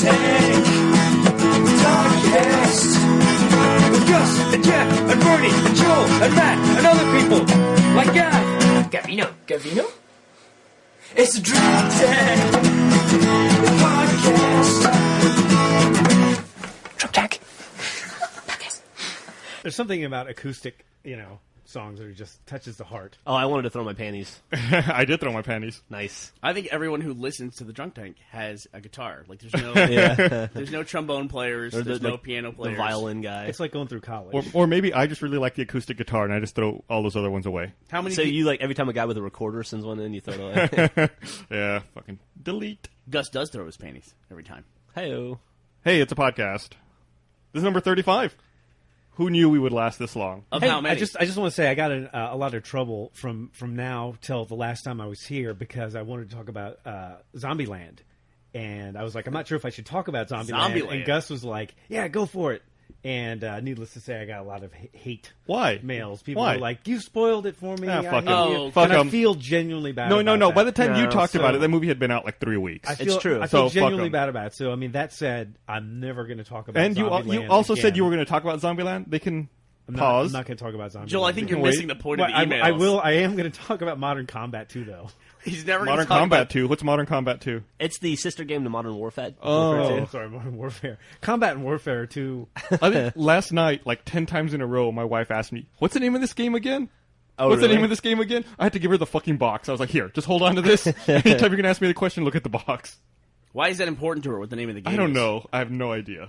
Tank Podcast with Gus and Geoff and Burnie and Joel and Matt and other people like Gavino. It's a Drunk Tank Podcast. Drunk Tank Podcast. There's something about acoustic, songs that just touches the heart. Oh, I wanted to throw my panties. I did throw my panties. Nice. I think everyone who listens to the Drunk Tank has a guitar. Like, there's no, there's no trombone players, there's no piano players, the violin guy. It's like going through college. Or maybe I just really like the acoustic guitar, and I just throw all those other ones away. How many? So you like every time a guy with a recorder sends one in, you throw it away. Yeah, fucking delete. Gus does throw his panties every time. Hey-o. Hey, it's a podcast. This is number 35. Who knew we would last this long? Of Hey, how many? I just want to say I got a lot of trouble from now till the last time I was here because I wanted to talk about Zombieland, and I was like, I'm not sure if I should talk about Zombieland. And Gus was like, yeah, go for it. And needless to say, I got a lot of hate. Why? Mails. People Why? were like, you spoiled it for me. Ah, fuck I them. hate you. Fuck And I 'em. feel genuinely bad about No. that. By the time you No, talked so- about it, that movie had been out like 3 weeks. I feel, true. I feel So, fuck 'em. genuinely bad about it. So, I mean, that said, I'm never going to talk about And Zombieland you also again. said you were going to talk about Zombieland. They can I'm pause. not going to talk about Zombieland. Joel, I think you're Wait. missing the point Well, of the emails. I am going to talk about Modern Combat 2, though. He's never gonna Modern talk Combat about 2. What's Modern Combat 2? It's the sister game to Modern Warfare. Oh. Sorry, Modern Warfare. Combat and Warfare 2. I think last night, like 10 times in a row, my wife asked me, "What's the name of this game again?" Oh, What's the really? name of this game again? I had to give her the fucking box. I was like, "Here, just hold on to this. Anytime you're going to ask me the question, look at the box." Why is that important to her? What the name of the game? I don't is? know. I have no idea.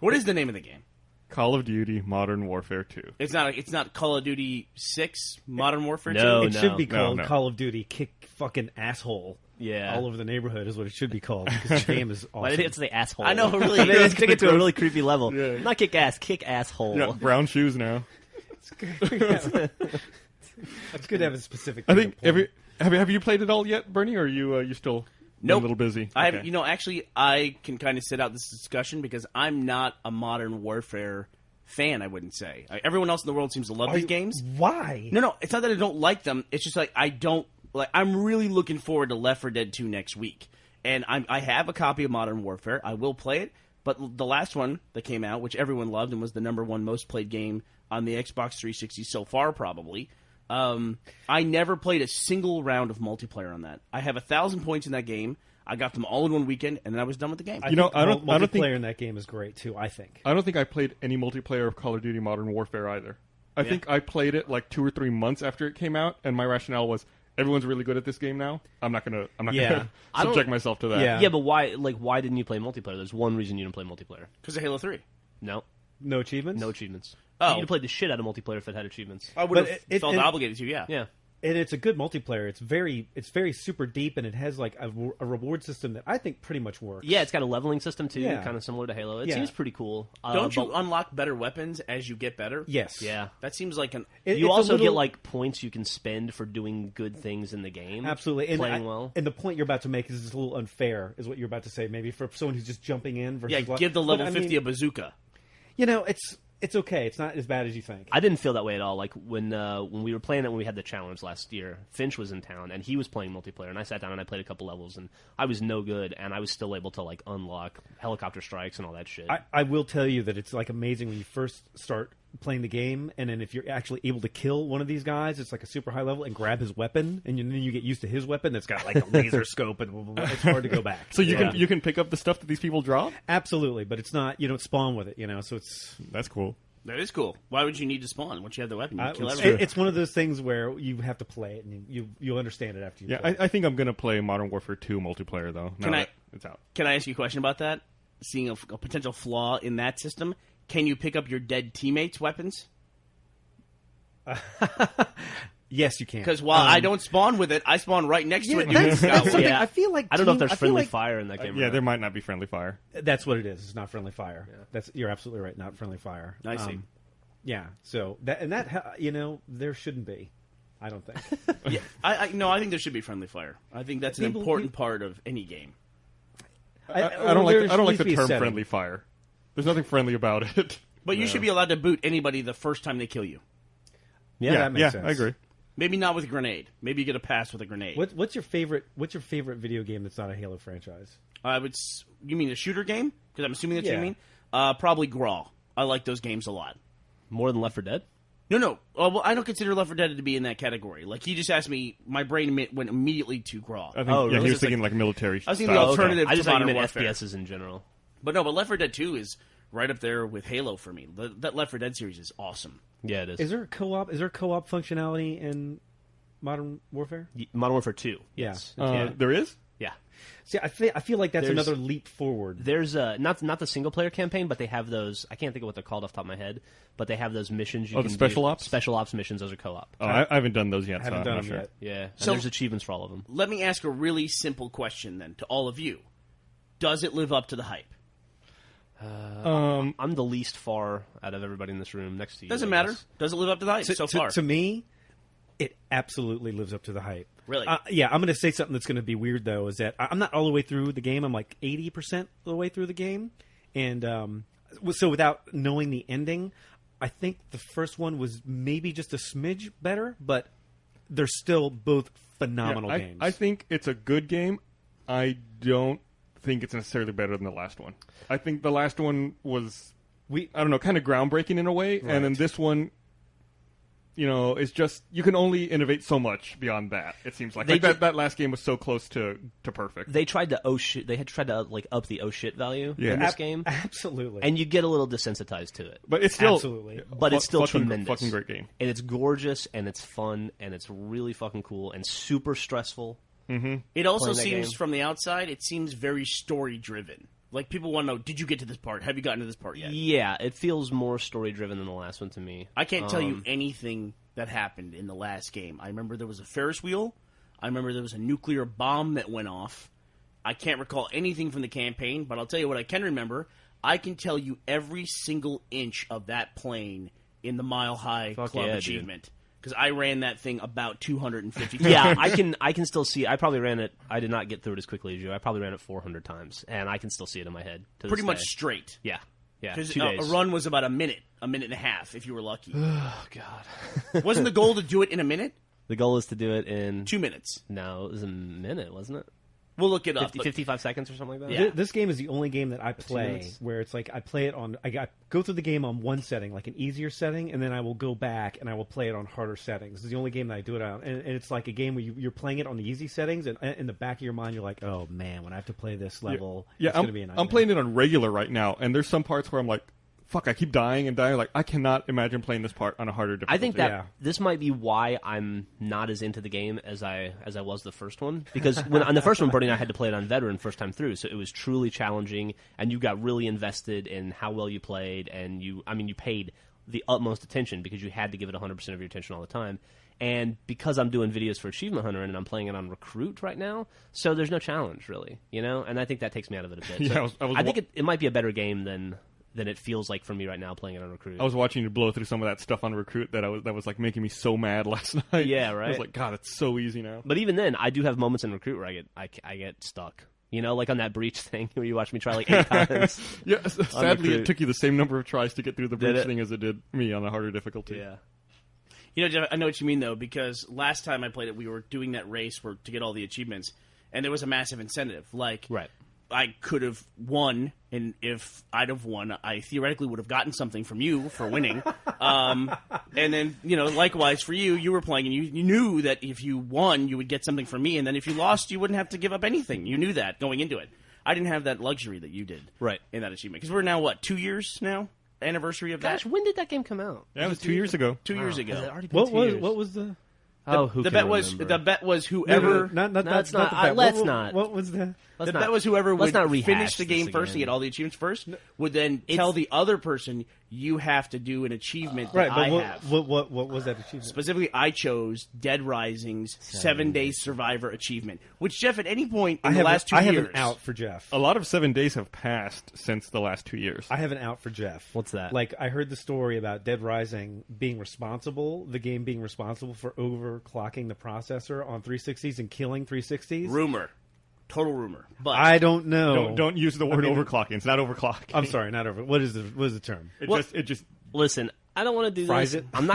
What is the name of the game? Call of Duty Modern Warfare 2. It's not Call of Duty 6 Modern Warfare 2? No. It should be called no. Call of Duty Kick Fucking Asshole. Yeah. All over the neighborhood is what it should be called because the game is awesome. But it's the asshole. I know, really. They took it to a really creepy level. Yeah. Not kick ass, kick asshole. Yeah, brown shoes now. It's good to have a specific. I think have you played it all yet, Bernie? Or are you still Nope. a little busy? I have, Okay. actually, I can kind of sit out this discussion because I'm not a Modern Warfare fan, I wouldn't say. Everyone else in the world seems to love these games. Why? No, it's not that I don't like them. It's just like I don't like. I'm really looking forward to Left 4 Dead 2 next week, and I have a copy of Modern Warfare. I will play it, but the last one that came out, which everyone loved and was the #1 most played game on the Xbox 360 so far, probably. I never played a single round of multiplayer on that. I have 1,000 points in that game. I got them all in one weekend, and then I was done with the game. I don't Multiplayer think in that game is great too. I think. I don't think I played any multiplayer of Call of Duty Modern Warfare either. I think I played it like 2 or 3 months after it came out, and my rationale was everyone's really good at this game now. I'm not gonna subject myself to that. Yeah. Yeah, but why didn't you play multiplayer? There's one reason you didn't play multiplayer. Because of Halo 3. No. No achievements. No achievements. Oh. You'd have played the shit out of multiplayer if it had achievements. I would But have it- felt it- obligated to, yeah. Yeah. And it's a good multiplayer. It's very super deep, and it has like a reward system that I think pretty much works. Yeah, it's got a leveling system too, Yeah. kind of similar to Halo. It Yeah. seems pretty cool. Don't you but- unlock better weapons as you get better? Yes. Yeah. That seems like an... It- You it's a also little- get like points you can spend for doing good things in the game. Absolutely. And playing well. And the point you're about to make is it's a little unfair, is what you're about to say. Maybe for someone who's just jumping in versus Yeah, give the level But, 50 a bazooka. It's okay. It's not as bad as you think. I didn't feel that way at all. Like when we were playing it when we had the challenge last year, Finch was in town and he was playing multiplayer, and I sat down and I played a couple levels, and I was no good, and I was still able to like unlock helicopter strikes and all that shit. I will tell you that it's like amazing when you first start playing the game, and then if you're actually able to kill one of these guys, it's like a super high level, and grab his weapon, and then you get used to his weapon that's got like a laser scope, and blah, blah, blah. It's hard to go back. So you can pick up the stuff that these people drop? Absolutely, but it's not. You don't spawn with it, so it's. That's cool. That is cool. Why would you need to spawn? Once you have the weapon, you kill It's, everyone. it's one of those things where you have to play it, and you'll understand it after you. Yeah, play it. I think I'm gonna play Modern Warfare 2 multiplayer though. Now Can I- that it's out. Can I ask you a question about that? Seeing a potential flaw in that system, can you pick up your dead teammates' weapons? Yes, you can. Because while I don't spawn with it, I spawn right next to it. that's Got one. something Yeah. I feel like. I don't know if team- there's I feel friendly like fire in that game. or Yeah, not. there might not be friendly fire. That's what it is. It's not friendly fire. You're absolutely right. Not friendly fire. I see. Yeah. So there shouldn't be. I don't think. Yeah, I think there should be friendly fire. I think that's an People- important part of any game. I don't like the be a term setting. friendly fire. There's nothing friendly about it. But you should be allowed to boot anybody the first time they kill you. Yeah, that makes yeah, sense. I agree. Maybe not with a grenade. Maybe you get a pass with a grenade. What's your favorite video game that's not a Halo franchise? You mean a shooter game? Because I'm assuming that's what you mean. Probably Graw. I like those games a lot. More than Left 4 Dead? No. Well, I don't consider Left 4 Dead to be in that category. Like, he just asked me, my brain went immediately to Graw. I think, he was thinking like military. I was thinking the alternative I to just thought you Modern meant Warfare. FPSs in general. But Left 4 Dead 2 is right up there with Halo for me. That Left 4 Dead series is awesome. Yeah, it is. Is there co-op functionality in Modern Warfare? Modern Warfare 2. Yeah. Yes. There is? Yeah. See, I feel like that's another leap forward. There's not the single player campaign, but they have those. I can't think of what they're called off the top of my head, but they have those missions. You can the special do. ops? Special ops missions. Those are co-op. Oh, I haven't done those yet. I haven't done them yet. Yeah, and So- there's achievements for all of them. Let me ask a really simple question then to all of you. Does it live up to the hype? I'm the least far out of everybody in this room next to you. Doesn't I matter. guess. Does it live up to the hype so far? To me, it absolutely lives up to the hype. Really? Yeah, I'm going to say something that's going to be weird, though, is that I'm not all the way through the game. I'm like 80% of the way through the game. And so without knowing the ending, I think the first one was maybe just a smidge better, but they're still both phenomenal games. I think it's a good game. I don't think it's necessarily better than the last one. I think the last one was, I don't know, kind of groundbreaking in a way. Right. And then this one, it's just, you can only innovate so much beyond that, it seems like. That last game was so close to perfect. They tried to they had tried to up the oh shit value in this game. Absolutely. And you get a little desensitized to it. But it's still Absolutely. But it's still fucking, tremendous. fucking great game. And it's gorgeous, and it's fun, and it's really fucking cool, and super stressful. It also playing that seems, game. from the outside, it seems very story-driven. Like, people want to know, did you get to this part? Have you gotten to this part yet? Yeah, it feels more story-driven than the last one to me. I can't tell you anything that happened in the last game. I remember there was a Ferris wheel. I remember there was a nuclear bomb that went off. I can't recall anything from the campaign, but I'll tell you what I can remember. I can tell you every single inch of that plane in the Mile High Fuck Club yeah, achievement. Because I ran that thing about 250 times. Yeah, I can still see. I probably ran it. I did not get through it as quickly as you. I probably ran it 400 times, and I can still see it in my head. To Pretty this much day. straight. Yeah. Because 2 days. a run was about a minute and a half, if you were lucky. Oh God. Wasn't the goal to do it in a minute? The goal is to do it in 2 minutes. No, it was a minute, wasn't it? We'll look it up. 55 seconds or something like that. Yeah. This game is the only game that I play minutes. where it's like I play it on. I go through the game on one setting, like an easier setting, and then I will go back and I will play it on harder settings. This is the only game that I do it on, and it's like a game where you're playing it on the easy settings, and in the back of your mind, you're like, "Oh man, when I have to play this level, it's going to be a nightmare." I'm playing it on regular right now, and there's some parts where I'm like, fuck, I keep dying and dying. Like, I cannot imagine playing this part on a harder difficulty. I think that this might be why I'm not as into the game as I was the first one. Because on the first one, Burnie and I had to play it on veteran first time through, so it was truly challenging, and you got really invested in how well you played, and you paid the utmost attention because you had to give it 100% of your attention all the time. And because I'm doing videos for Achievement Hunter and I'm playing it on Recruit right now, so there's no challenge really, And I think that takes me out of it a bit. Yeah, So I think it might be a better game than it feels like for me right now playing it on Recruit. I was watching you blow through some of that stuff on Recruit that was like making me so mad last night. Yeah, right. I was like, God, it's so easy now. But even then, I do have moments in Recruit where I get stuck. Like on that breach thing where you watch me try like 8 times. Yeah, sadly, Recruit. it took you the same number of tries to get through the breach it? thing as it did me on a harder difficulty. Yeah. Jeff, I know what you mean, though, because last time I played it, we were doing that race to get all the achievements, and there was a massive incentive. Like, Right. I could have won, and if I'd have won, I theoretically would have gotten something from you for winning. And then, likewise for you, you were playing, and you knew that if you won, you would get something from me, and then if you lost, you wouldn't have to give up anything. You knew that going into it. I didn't have that luxury that you did in that achievement. Because we're now, 2 years now? Anniversary of Gosh, that? when did that game come out? Yeah, it was 2 years ago. 2 years Has ago. it already been 2 years? What was the? Who The can bet was remember? whoever. Not let's the not- bet. let's What- not. What was the? Let's The not- bet was whoever let's would not rehash finish the this game first and again. get all the achievements first would then tell the other person, you have to do an achievement that Right, but I what, have. what was that achievement? Specifically, I chose Dead Rising's 7 Days Survivor achievement, which, Jeff, at any point in the last 2 I years... have an out for Jeff. A lot of 7 days have passed since the last 2 years. I have an out for Jeff. What's that? Like, I heard the story about Dead Rising the game being responsible for overclocking the processor on 360s and killing 360s. Rumor. Total rumor. But I don't know. Don't use the word overclocking. It's not overclocking. I'm sorry, not over. What is the term? It just Listen, I don't want to do Fries this. it. I don't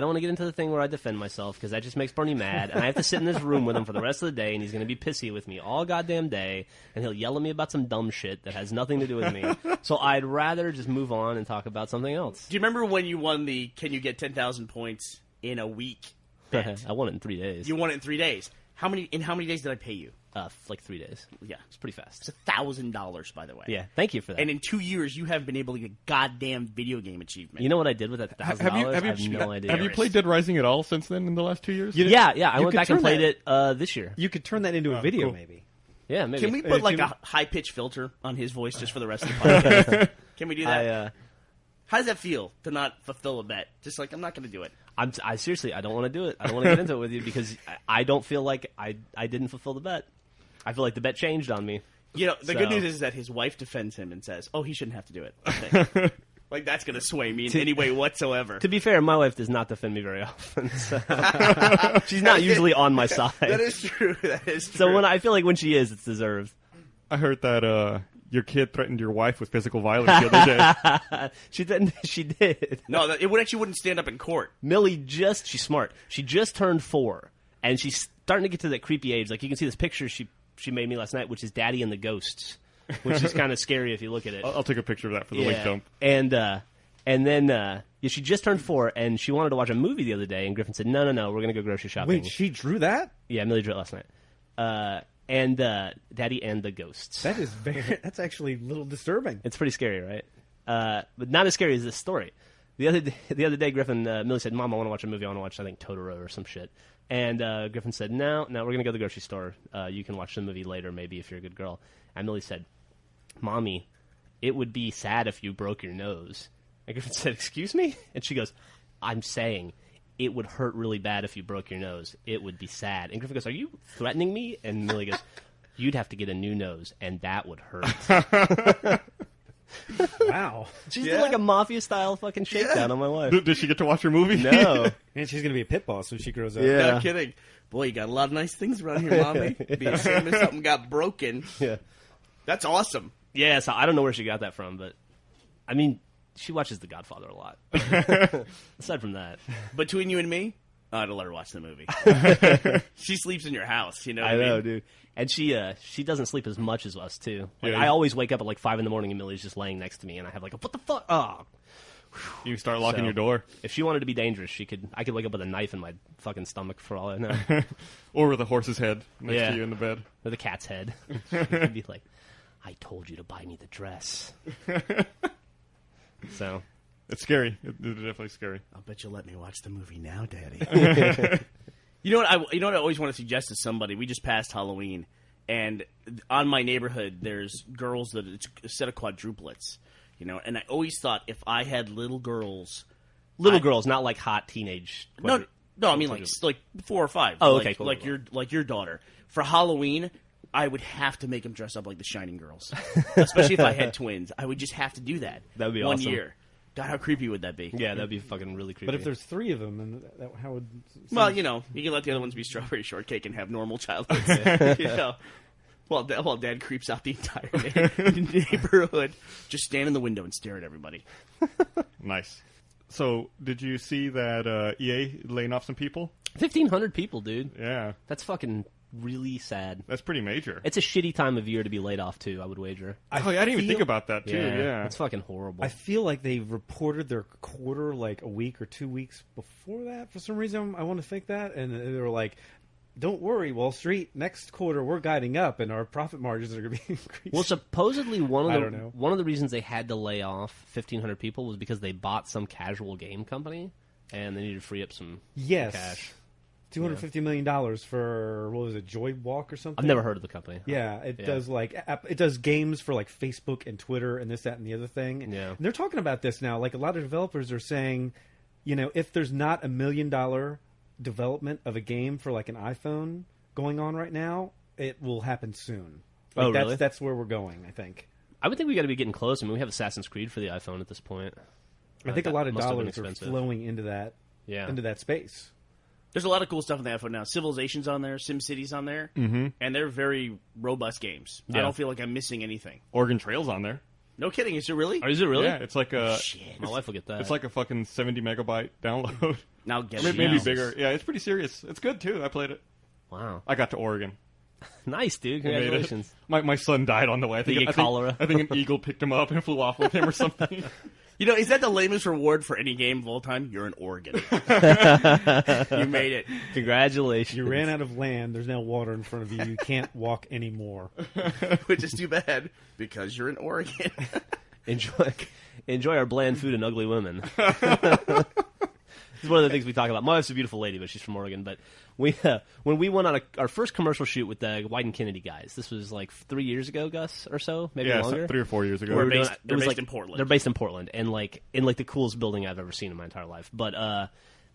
want to get into the thing where I defend myself because that just makes Bernie mad, and I have to sit in this room with him for the rest of the day, and he's going to be pissy with me all goddamn day, and he'll yell at me about some dumb shit that has nothing to do with me. So I'd rather just move on and talk about something else. Do you remember when you won the "Can you get 10,000 points in a week" bet? I won it in 3 days. You won it in 3 days. How many days did I pay you? Like 3 days. Yeah, It's pretty fast. it's $1,000, by the way. Yeah, thank you for that. And in 2 years, you have been able to get a goddamn video game achievement. You know what I did with that $1,000? I have no idea. Have you played Dead Rising at all since then in the last 2 years? Yeah. I went could back and turn played that- it this year. You could turn that into a video, cool. maybe. Yeah, maybe. Can we put like a high-pitched filter on his voice just for the rest of the podcast? Can we do that? How does that feel to not fulfill a bet? Just like, I'm not going to do it. I seriously, I don't want to do it. I don't want to get into it with you because I don't feel like I didn't fulfill the bet. I feel like the bet changed on me. You know, the good news is that his wife defends him and says, "Oh, he shouldn't have to do it." I think. Like, that's going to sway me in any way whatsoever. To be fair, my wife does not defend me very often. So she's not usually on my side. That is true. That is true. So I feel like when she is, it's deserved. I heard that your kid threatened your wife with physical violence the other day. She did. No, it wouldn't stand up in court. Millie she's smart. She just turned 4, and she's starting to get to that creepy age. Like, you can see this picture she made me last night, which is Daddy and the Ghosts, which is kind of scary if you look at it. I'll take a picture of that for the link dump. And then she just turned 4, and she wanted to watch a movie the other day, and Griffin said, no, we're going to go grocery shopping. Wait, she drew that? Yeah, Millie drew it last night. And Daddy and the Ghosts. That's actually a little disturbing. It's pretty scary, right? But not as scary as this story. The other day, Griffin, Millie said, "Mom, I want to watch a movie. I want to watch, I think, Totoro or some shit." And Griffin said, No, we're going to go to the grocery store. You can watch the movie later, maybe, if you're a good girl. And Millie said, "Mommy, it would be sad if you broke your nose." And Griffin said, "Excuse me?" And she goes, "I'm saying it would hurt really bad if you broke your nose. It would be sad." And Griffin goes, "Are you threatening me?" And Millie goes, "You'd have to get a new nose, and that would hurt." Wow. She's doing like a mafia-style fucking shakedown on my wife. Did she get to watch her movie? No. And she's going to be a pit boss when she grows up. Yeah. No kidding. Boy, you got a lot of nice things around here, Mommy. Be ashamed if something got broken. Yeah. That's awesome. Yeah, so I don't know where she got that from, but I mean, she watches The Godfather a lot. Aside from that. Between you and me, I'd let her watch the movie. She sleeps in your house, you know what I I mean? know, dude. And she doesn't sleep as much as us, too. Like, Yeah. I always wake up at like 5 in the morning and Millie's just laying next to me, and I have like, what the fuck? Oh. You start locking So, your door. If she wanted to be dangerous, I could wake up with a knife in my fucking stomach for all I know. Or with a horse's head next Yeah. to you in the bed. Or the cat's head. She'd be like, "I told you to buy me the dress." So. It's scary. It's definitely scary. I'll bet you'll let me watch the movie now, Daddy. You know what I always want to suggest to somebody? We just passed Halloween, and on my neighborhood, there's girls that it's a set of quadruplets, you know. And I always thought if I had little girls, Girls, not like hot teenage. no, I mean like 4 or 5. Oh, like, okay, cool. like your daughter for Halloween. I would have to make them dress up like the Shining Girls, especially if I had twins. I would just have to do that. That would be one awesome. year. God, how creepy would that be? Yeah, that'd be fucking really creepy. But if there's 3 of them, then how would... Well, you know, you can let the other ones be strawberry shortcake and have normal childhoods. You know, while Dad creeps out the entire neighborhood, just stand in the window and stare at everybody. Nice. So, did you see that EA laying off some people? 1,500 people, dude. Yeah. That's fucking really sad. That's pretty major. It's a shitty time of year to be laid off, too, I would wager. I didn't even think about that, too. Yeah. It's fucking horrible. I feel like they reported their quarter like a week or 2 weeks before that. For some reason, I want to think that. And they were like, "Don't worry, Wall Street. Next quarter, we're guiding up, and our profit margins are going to be increased." Well, supposedly one I don't know. of the reasons they had to lay off 1,500 people was because they bought some casual game company, and they needed to free up some cash. $250 million for, what was it, Joy Walk or something? I've never heard of the company. Yeah, it does it does games for like Facebook and Twitter and this, that, and the other thing. Yeah. And they're talking about this now. Like a lot of developers are saying, you know, if there's not $1 million development of a game for like an iPhone going on right now, it will happen soon. Like, really? That's where we're going, I think. I would think we got to be getting close. I mean, we have Assassin's Creed for the iPhone at this point. I think a lot of must have been dollars are expensive. flowing into that space. There's a lot of cool stuff on the iPhone now. Civilization's on there, SimCity's on there, and they're very robust games. Yeah. I don't feel like I'm missing anything. Oregon Trail's on there. No kidding. Is it really? Is it really? Yeah, it's like a. Shit. My wife will get that. It's like a fucking 70 megabyte download. Now get Maybe it. bigger. Yeah, it's pretty serious. It's good too. I played it. Wow. I got to Oregon. Nice, dude. Made it. Congratulations. My son died on the way. Did he get cholera? I think an eagle picked him up and flew off with him or something. You know, is that the lamest reward for any game of all time? You're in Oregon. You made it. Congratulations. You ran out of land. There's now water in front of you. You can't walk anymore. Which is too bad because you're in Oregon. Enjoy our bland food and ugly women. This is one of the things we talk about. My wife's a beautiful lady, but she's from Oregon. But when we went on our first commercial shoot with the White and Kennedy guys, this was like 3 years ago, Gus, or so, maybe longer. 3 or 4 years ago. They're based in Portland. They're based in Portland, and like in like the coolest building I've ever seen in my entire life. But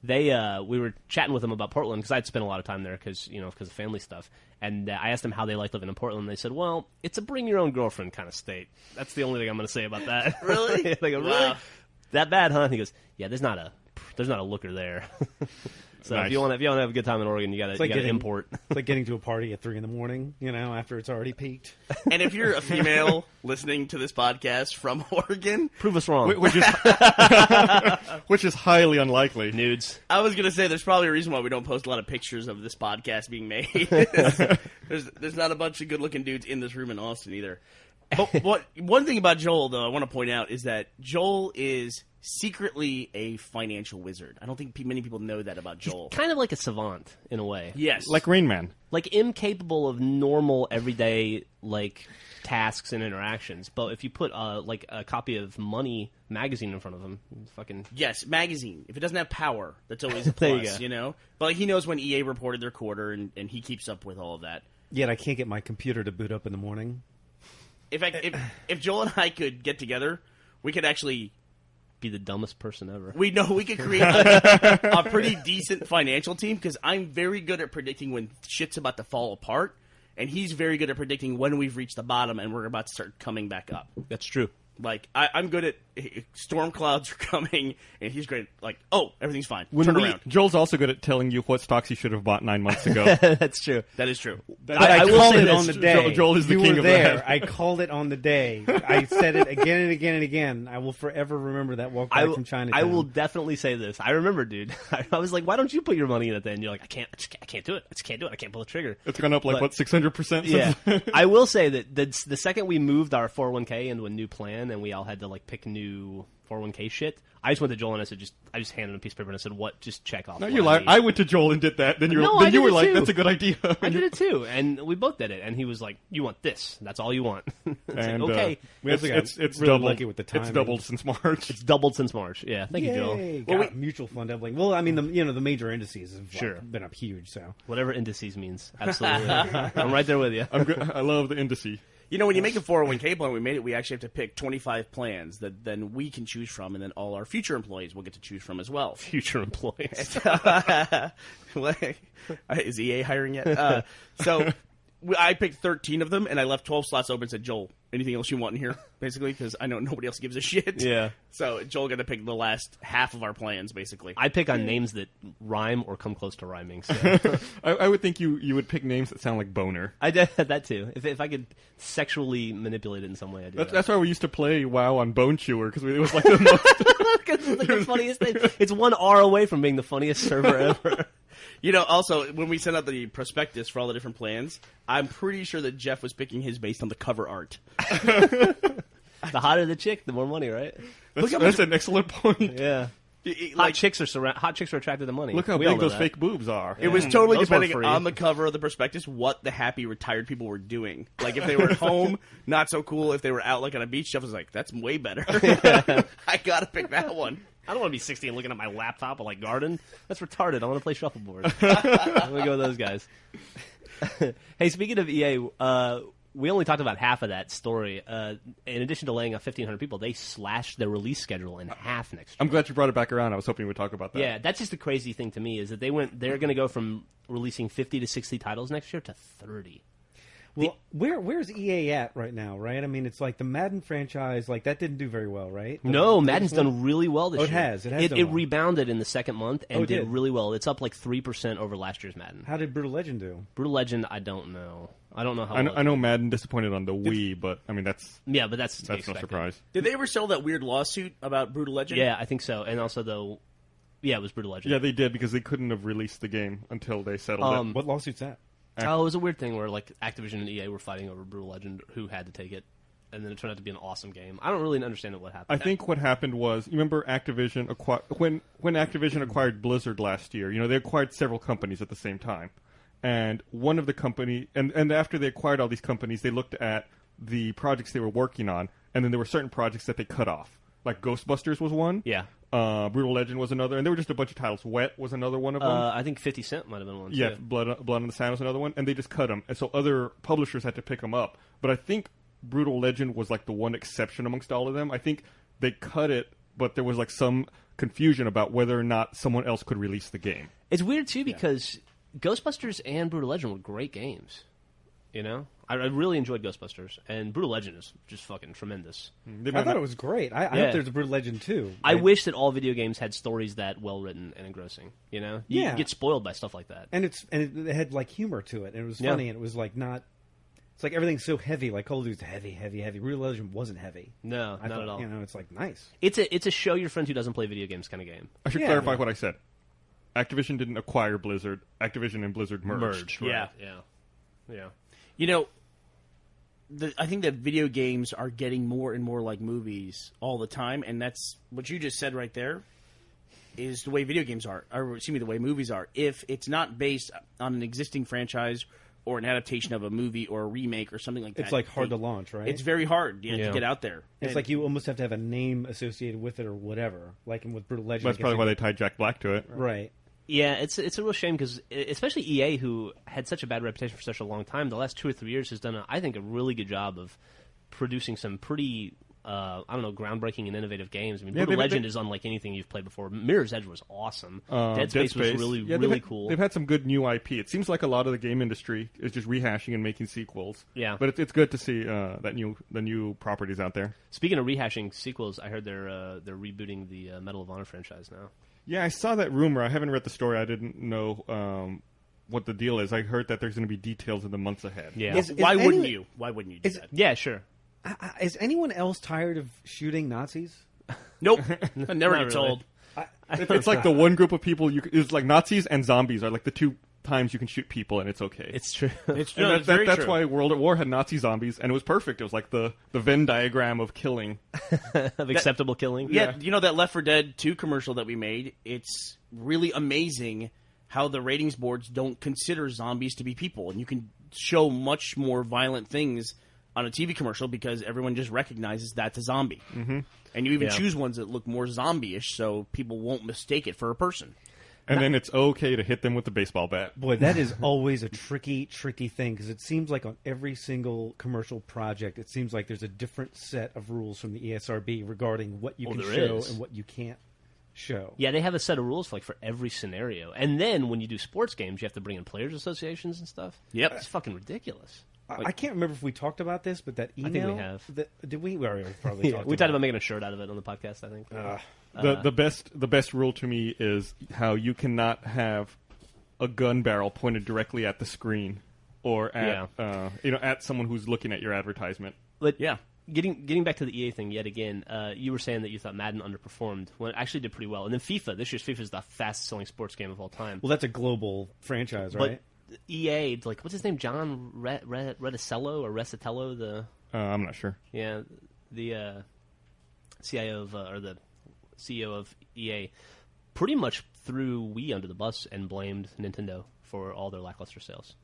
we were chatting with them about Portland because I'd spent a lot of time there because of family stuff. And I asked them how they liked living in Portland. And they said, "Well, it's a bring your own girlfriend kind of state." That's the only thing I'm going to say about that. Really? They go, "Really? That bad, huh?" And he goes, "Yeah, there's not a looker there." So Nice. if you want to have a good time in Oregon, you got to import. It's like getting to a party at 3 a.m, after it's already peaked. And if you're a female listening to this podcast from Oregon, Prove us wrong. Which is highly unlikely. Nudes. I was going to say there's probably a reason why we don't post a lot of pictures of this podcast being made. There's not a bunch of good-looking dudes in this room in Austin either. But one thing about Joel, though, I want to point out is that Joel is secretly a financial wizard. I don't think many people know that about Joel. Kind of like a savant in a way. Yes. Like Rain Man. Like incapable of normal everyday like tasks and interactions. But if you put like a copy of Money magazine in front of him, fucking Yes, magazine. If it doesn't have power, that's always a There you plus, go. But like, he knows when EA reported their quarter, and he keeps up with all of that. Yet I can't get my computer to boot up in the morning. If Joel and I could get together, we could actually be the dumbest person ever. we could create a pretty decent financial team because I'm very good at predicting when shit's about to fall apart, and he's very good at predicting when we've reached the bottom and we're about to start coming back up. That's true. Like, I'm good at storm clouds are coming, and he's great. Like, oh, everything's fine. Turn around. Joel's also good at telling you what stocks he should have bought 9 months ago. That's true. That is true. I will called say it this. on the day. Joel is the you king were of there. that. I called it on the day. I said it again and again and again. I will forever remember that walk back from Chinatown. I will definitely say this. I remember, dude. I was like, "Why don't you put your money in it?" Then you're like, "I can't do it. I just can't do it. I can't pull the trigger." It's gone up like, But- 600%? Yeah, I will say that the second we moved our 401k into a new plan, and we all had to like pick new 401k shit, I just went to Joel and I just handed him a piece of paper and I said, "What? Just check off." No, what you I lied. need." I went to Joel and did that. Then you No, I did were it like, too. "That's a good idea." I did it too, and we both did it. And he was like, "You want this? That's all you want." It's And, like, okay, We also got it's really doubled. lucky with the timing. It's doubled since March. it's doubled since March. Yeah, thank you, Joel. Yay! God, mutual fund doubling. Well, I mean, the major indices have Sure. been up huge. So Whatever indices means, absolutely. I'm right there with you. I love the indice. When you make a 401k plan, we actually have to pick 25 plans that then we can choose from, and then all our future employees will get to choose from as well. Future employees. Is EA hiring yet? So I picked 13 of them, and I left 12 slots open and said, "Joel, anything else you want in here?" Basically, because I know nobody else gives a shit. Yeah. So Joel got to pick the last half of our plans, basically. I pick on names that rhyme or come close to rhyming. So. I would think you would pick names that sound like boner. I did that too. If I could sexually manipulate it in some way, I'd do that. That's why we used to play WoW on Bone Chewer, because it was like the most... It's like the funniest thing. It's 1 R away from being the funniest server ever. Also, when we sent out the prospectus for all the different plans, I'm pretty sure that Geoff was picking his based on the cover art. The hotter the chick, the more money, right? That's an excellent point. Yeah. Hot chicks are attracted to money. Look how We all big know those that. fake boobs are. It was totally Those weren't depending free. on the cover of the prospectus what the happy retired people were doing. Like, if they were at home, not so cool. If they were out, like, on a beach, Geoff was like, "That's way better." I gotta pick that one. I don't want to be 60 and looking at my laptop or like garden. That's retarded. I want to play shuffleboard. I'm going to go with those guys. Hey, speaking of EA, we only talked about half of that story. In addition to laying off 1,500 people, they slashed their release schedule in half next year. I'm glad you brought it back around. I was hoping we would talk about that. Yeah, that's just the crazy thing to me is that they're going to go from releasing 50 to 60 titles next year to 30. Well, where's EA at right now, right? I mean, it's like the Madden franchise, like that didn't do very well, right? No, Madden's done really well this year. It has. It It rebounded in the second month and did really well. It's up like 3% over last year's Madden. How did Brutal Legend do? Brutal Legend, I don't know. I don't know how. I know Madden disappointed on the Wii, but I mean that's no surprise. Did they ever sell that weird lawsuit about Brutal Legend? Yeah, I think so. And also though, yeah, it was Brutal Legend. Yeah, they did because they couldn't have released the game until they settled it. What lawsuit's that? Oh, it was a weird thing where like Activision and EA were fighting over Brutal Legend, who had to take it, and then it turned out to be an awesome game. I don't really understand what happened. I think what happened was, you remember Activision when Activision acquired Blizzard last year. You know, they acquired several companies at the same time, and one of the company and after they acquired all these companies, they looked at the projects they were working on, and then there were certain projects that they cut off. Like Ghostbusters was one. Yeah. Brutal Legend was another, and there were just a bunch of titles. Wet was another one of them. I think 50 Cent might have been one. Yeah, too. Blood on the Sand was another one, and they just cut them, and so other publishers had to pick them up. But I think Brutal Legend was like the one exception amongst all of them. I think they cut it, but there was like some confusion about whether or not someone else could release the game. It's weird too because Ghostbusters and Brutal Legend were great games. You know, I really enjoyed Ghostbusters, and Brutal Legend is just fucking tremendous. I thought it was great. I hope there's a Brutal Legend 2. I wish that all video games had stories that well written and engrossing. You know, you get spoiled by stuff like that. And it had like humor to it, and it was funny, and it was like not. It's like everything's so heavy. Like Call of Duty's heavy. Brutal Legend wasn't heavy. No, not at all. You know, it's like nice. It's a show your friend who doesn't play video games kind of game. I should clarify what I said. Activision didn't acquire Blizzard. Activision and Blizzard merged. Right. Yeah. You know, I think that video games are getting more and more like movies all the time, and that's what you just said right there. Is the way video games are, or excuse me, the way movies are. If it's not based on an existing franchise or an adaptation of a movie or a remake or something like that, it's like hard to launch, right? It's very hard to get out there. It's like you almost have to have a name associated with it or whatever. Like with Brutal Legend, That's probably why they tied Jack Black to it, right? Yeah, it's a real shame because especially EA, who had such a bad reputation for such a long time, the last 2 or 3 years has done, I think, a really good job of producing some pretty, groundbreaking and innovative games. I mean, Brutal Legend is unlike anything you've played before. Mirror's Edge was awesome. Dead Space was really cool. They've had some good new IP. It seems like a lot of the game industry is just rehashing and making sequels. Yeah, but it's good to see the new properties out there. Speaking of rehashing sequels, I heard they're rebooting the Medal of Honor franchise now. Yeah, I saw that rumor. I haven't read the story. I didn't know what the deal is. I heard that there's going to be details in the months ahead. Yeah. Why wouldn't you? Why wouldn't you do that? Yeah, sure. Is anyone else tired of shooting Nazis? Nope. I never get told. It's like the one group of people it's like Nazis and zombies are like the two times you can shoot people and it's okay. It's true. It's true. That's true. Why World at War had Nazi zombies and it was perfect. It was like the Venn diagram of killing. Of acceptable killing. Yeah, you know that Left 4 Dead 2 commercial that we made? It's really amazing how the ratings boards don't consider zombies to be people. And you can show much more violent things on a TV commercial because everyone just recognizes that's a zombie. Mm-hmm. And you even choose ones that look more zombie-ish so people won't mistake it for a person. And then it's okay to hit them with the baseball bat. Boy, that is always a tricky thing because it seems like on every single commercial project, it seems like there's a different set of rules from the ESRB regarding what you can show and what you can't show. Yeah, they have a set of rules for every scenario. And then when you do sports games, you have to bring in players' associations and stuff. Yep. It's fucking ridiculous. I can't remember if we talked about this, but that email... I think we have. Did we? We already probably talked we talked about making a shirt out of it on the podcast, I think. The best rule to me is how you cannot have a gun barrel pointed directly at the screen or at at someone who's looking at your advertisement. But getting back to the EA thing yet again, you were saying that you thought Madden underperformed when it actually did pretty well, and then FIFA. This year's FIFA is the fastest selling sports game of all time. Well, that's a global franchise, right? But EA, like what's his name, John Reticello or Resitello? I'm not sure. Yeah, the CIO of or the CEO of EA pretty much threw Wii under the bus and blamed Nintendo for all their lackluster sales.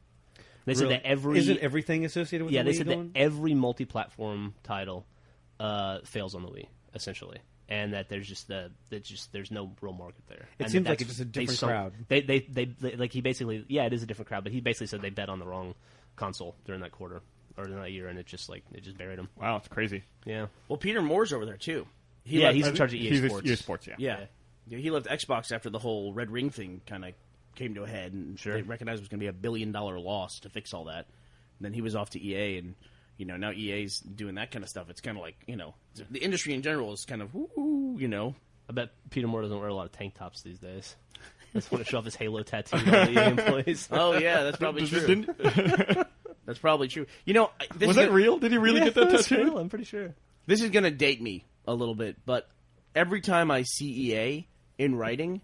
They said that isn't everything associated with the Wii they said going? that every multi-platform title fails on the Wii essentially, and that there's no real market there. It seems like it's just a different crowd. They like he basically it is a different crowd, but he basically said they bet on the wrong console during that quarter or in that year, and it just buried them. Wow, it's crazy. Yeah. Well, Peter Moore's over there too. He's in charge of EA Sports. EA Sports, Yeah, he left Xbox after the whole Red Ring thing kind of came to a head, and they recognized it was going to be $1 billion loss to fix all that. then he was off to EA, and now EA's doing that kind of stuff. It's kind of like the industry in general is kind of I bet Peter Moore doesn't wear a lot of tank tops these days. Just want to show off his Halo tattoo to all the EA employees. Oh yeah, that's probably true. That's probably true. Was that real? Did he really get that tattoo? Real, I'm pretty sure. This is gonna date me a little bit, but every time I see EA in writing,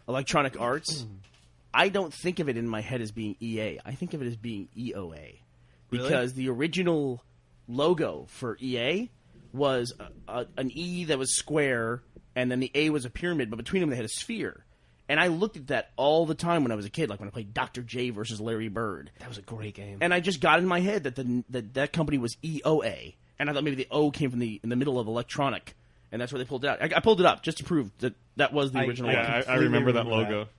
Electronic Arts, I don't think of it in my head as being EA. I think of it as being EOA. Because the original logo for EA was an E that was square, and then the A was a pyramid, but between them they had a sphere. And I looked at that all the time when I was a kid, like when I played Dr. J versus Larry Bird. That was a great game. And I just got in my head that that company was EOA. And I thought maybe the O came from in the middle of electronic. And that's where they pulled it out. I pulled it up just to prove that was the original one. Yeah, I remember that logo.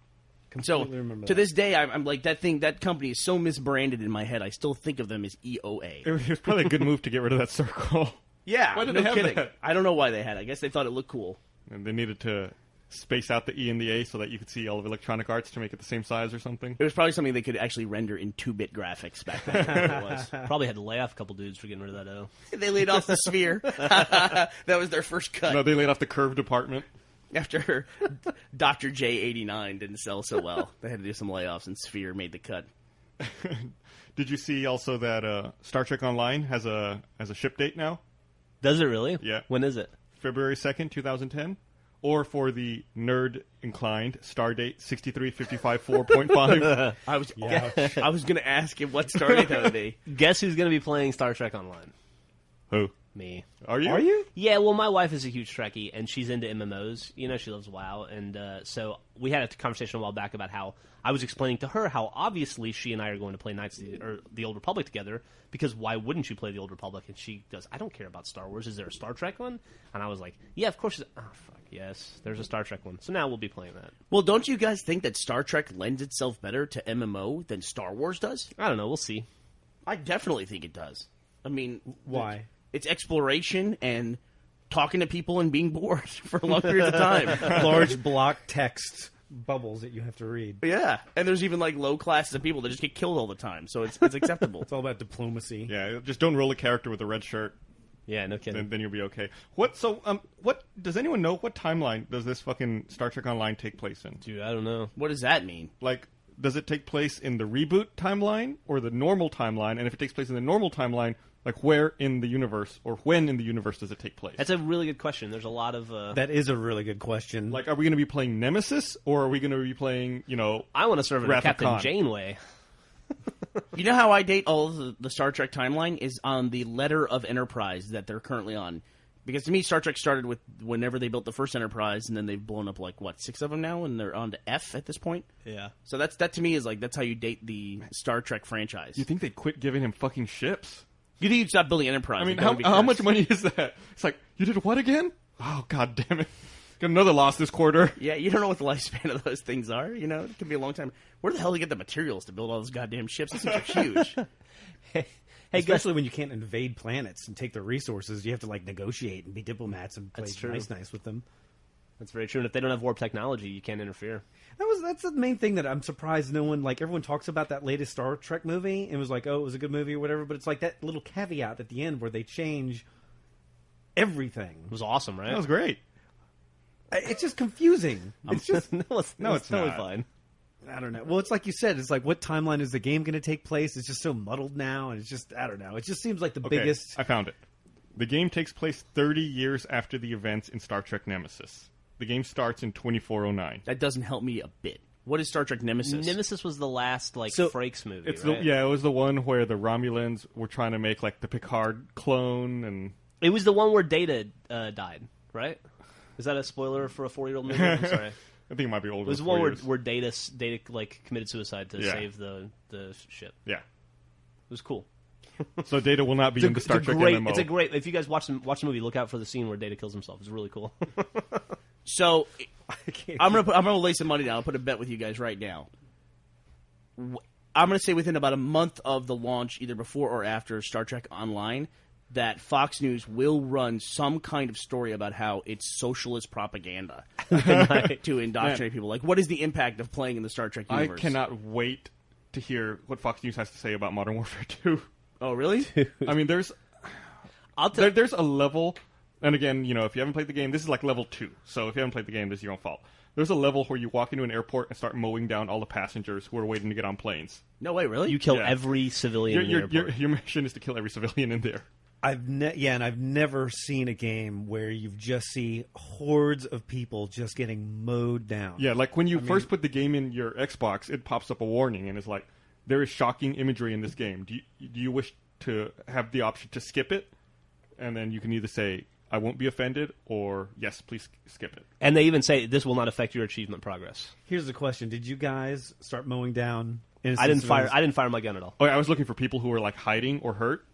So to this day, I'm like that company is so misbranded in my head. I still think of them as EOA. It was probably a good move to get rid of that circle. Yeah, why did no they have kidding. that? I don't know why they had it. I guess they thought it looked cool. And they needed to space out the E and the A so that you could see all of Electronic Arts to make it the same size or something. It was probably something they could actually render in 2-bit graphics back then. It was. Probably had to lay off a couple dudes for getting rid of that O. They laid off the sphere. That was their first cut. No, they laid off the curve department. After Dr. J89 didn't sell so well, they had to do some layoffs, and Sphere made the cut. Did you see also that Star Trek Online has a ship date now? Does it really? Yeah. When is it? February 2nd, 2010. Or for the nerd-inclined, Stardate 6355.4.5. I was going to ask him what Stardate that would be. Guess who's going to be playing Star Trek Online? Who? Me. Are you? Yeah, well, my wife is a huge Trekkie, and she's into MMOs. She loves WoW, and so we had a conversation a while back about how I was explaining to her how obviously she and I are going to play the Old Republic together, because why wouldn't you play the Old Republic? And she goes, I don't care about Star Wars. Is there a Star Trek one? And I was like, yeah, of course. She's like, oh, fuck, yes, there's a Star Trek one. So now we'll be playing that. Well, don't you guys think that Star Trek lends itself better to MMO than Star Wars does? I don't know. We'll see. I definitely think it does. I mean, why? It's exploration and talking to people and being bored for long periods of time. Large block text bubbles that you have to read. Yeah, and there's even low classes of people that just get killed all the time, so it's acceptable. It's all about diplomacy. Yeah, just don't roll a character with a red shirt. Yeah, no kidding. Then you'll be okay. What does anyone know? What timeline does this fucking Star Trek Online take place in? Dude, I don't know. What does that mean? Does it take place in the reboot timeline or the normal timeline? And if it takes place in the normal timeline, where in the universe or when in the universe does it take place? That's a really good question. There's a lot of... That is a really good question. Are we going to be playing Nemesis, or are we going to be playing, I want to serve in Captain Janeway. You know how I date all of the Star Trek timeline is on the letter of Enterprise that they're currently on. Because to me, Star Trek started with whenever they built the first Enterprise, and then they've blown up 6 of them now, and they're on to F at this point. Yeah. So that to me is that's how you date the Star Trek franchise. You think they'd quit giving him fucking ships? You think you'd stop building Enterprise? I mean, how much money is that? It's you did what again? Oh, god damn it. Got another loss this quarter. Yeah, you don't know what the lifespan of those things are. It can be a long time. Where the hell do you get the materials to build all those goddamn ships? These things are huge. Hey, especially when you can't invade planets and take their resources, you have to negotiate and be diplomats and play nice with them. That's very true. And if they don't have warp technology, you can't interfere. That's the main thing that I'm surprised no one everyone talks about that latest Star Trek movie and was oh, it was a good movie or whatever, but it's that little caveat at the end where they change everything. It was awesome, right? That was great. It's just confusing. It's just no, it's totally fine. I don't know. Well, it's like you said. It's what timeline is the game going to take place? It's just so muddled now, and it's just I don't know. It just seems like the biggest. I found it. The game takes place 30 years after the events in Star Trek Nemesis. The game starts in 2409. That doesn't help me a bit. What is Star Trek Nemesis? Nemesis was the last Frakes movie. It's right? it was the one where the Romulans were trying to make the Picard clone, and it was the one where Data died, right? Is that a spoiler for a 4-year-old movie? I'm sorry. I think it might be older. It was the one where Data committed suicide to save the ship. Yeah, it was cool. So Data will not be in the Star Trek MMO. It's a great. If you guys watch the movie, look out for the scene where Data kills himself. It's really cool. So I'm gonna lay some money down. I'll put a bet with you guys right now. I'm gonna say within about a month of the launch, either before or after Star Trek Online, that Fox News will run some kind of story about how it's socialist propaganda to indoctrinate people. What is the impact of playing in the Star Trek universe? I cannot wait to hear what Fox News has to say about Modern Warfare 2. Oh, really? I mean, there's a level, and again, you know, if you haven't played the game, this is like level 2. So if you haven't played the game, this is your own fault. There's a level where you walk into an airport and start mowing down all the passengers who are waiting to get on planes. No way, really? You kill every civilian in the airport. Your mission is to kill every civilian in there. And I've never seen a game where you just see hordes of people just getting mowed down. Yeah, like when you first put the game in your Xbox, it pops up a warning, and it's like, there is shocking imagery in this game. Do you wish to have the option to skip it? And then you can either say, I won't be offended, or yes, please skip it. And they even say this will not affect your achievement progress. Here's the question: did you guys start mowing down? I didn't fire my gun at all. Oh, yeah, I was looking for people who were like hiding or hurt.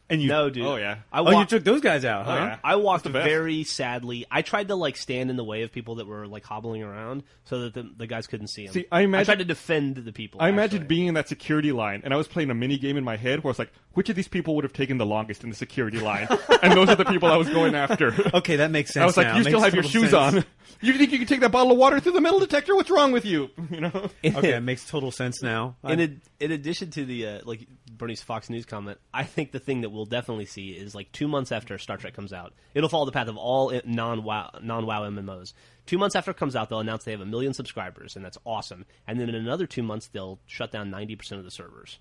And you, no, dude. Oh, yeah. You took those guys out, huh? Oh, yeah. I walked very sadly. I tried to like stand in the way of people that were like hobbling around so that the guys couldn't see them. See, I tried to defend the people. I imagined being in that security line, and I was playing a mini game in my head where it's like, which of these people would have taken the longest in the security line? And those are the people I was going after. Okay, that makes sense. I was like, you still have your shoes on. You think you can take that bottle of water through the metal detector? What's wrong with you? You know. Okay, it makes total sense now. In addition to the like Bernie's Fox News comment, I think the thing that we'll definitely see is like 2 months after Star Trek comes out, it'll follow the path of all non-WoW MMOs. 2 months after it comes out, they'll announce they have 1 million subscribers, and that's awesome. And then in another 2 months, they'll shut down 90% of the servers.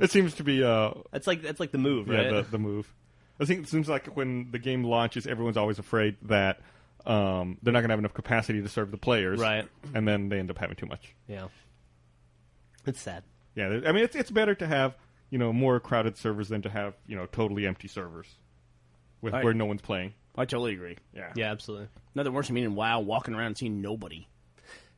It seems to be that's like the move, right? Yeah, the move. I think it seems like when the game launches, everyone's always afraid that they're not going to have enough capacity to serve the players, right? And then they end up having too much. Yeah, it's sad. Yeah, I mean, it's better to have more crowded servers than to have totally empty servers where no one's playing. I totally agree. Yeah, absolutely. Nothing worse than being in WoW, walking around and seeing nobody.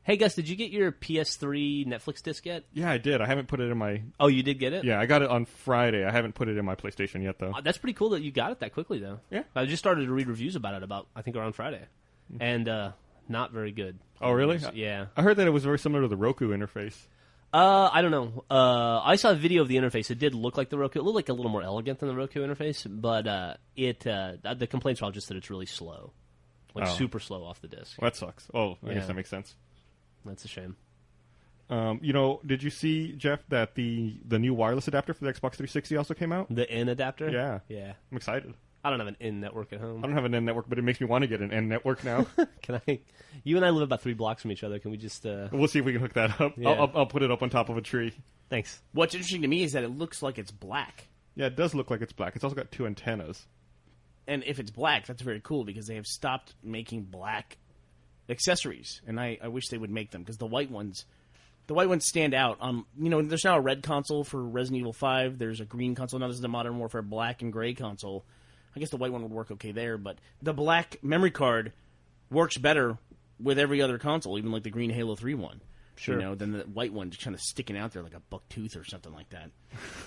Hey, Gus, did you get your PS3 Netflix disc yet? Yeah, I did. I haven't put it in my... Oh, you did get it? Yeah, I got it on Friday. I haven't put it in my PlayStation yet, though. That's pretty cool that you got it that quickly, though. Yeah. I just started to read reviews about it I think around Friday. And not very good. Oh, really? Yeah. I heard that it was very similar to the Roku interface. I don't know. I saw a video of the interface. It did look like the Roku. It looked like a little more elegant than the Roku interface, but the complaints were all just that it's really slow. Super slow off the disc. Well, that sucks. Oh, I guess that makes sense. That's a shame. Did you see, Jeff, that the new wireless adapter for the Xbox 360 also came out? The N adapter? Yeah. Yeah. I'm excited. I don't have an N network at home. I don't have an N network, but it makes me want to get an N network now. You and I live about 3 blocks from each other. Can we just... We'll see if we can hook that up. Yeah. I'll put it up on top of a tree. Thanks. What's interesting to me is that it looks like it's black. Yeah, it does look like it's black. It's also got 2 antennas. And if it's black, that's very cool because they have stopped making black accessories, and I wish they would make them because the white ones stand out. There's now a red console for Resident Evil 5. There's a green console. Now there's the Modern Warfare black and gray console. I guess the white one would work okay there, but the black memory card works better with every other console, even like the green Halo 3 one. Sure. Than the white one just kind of sticking out there like a buck tooth or something like that.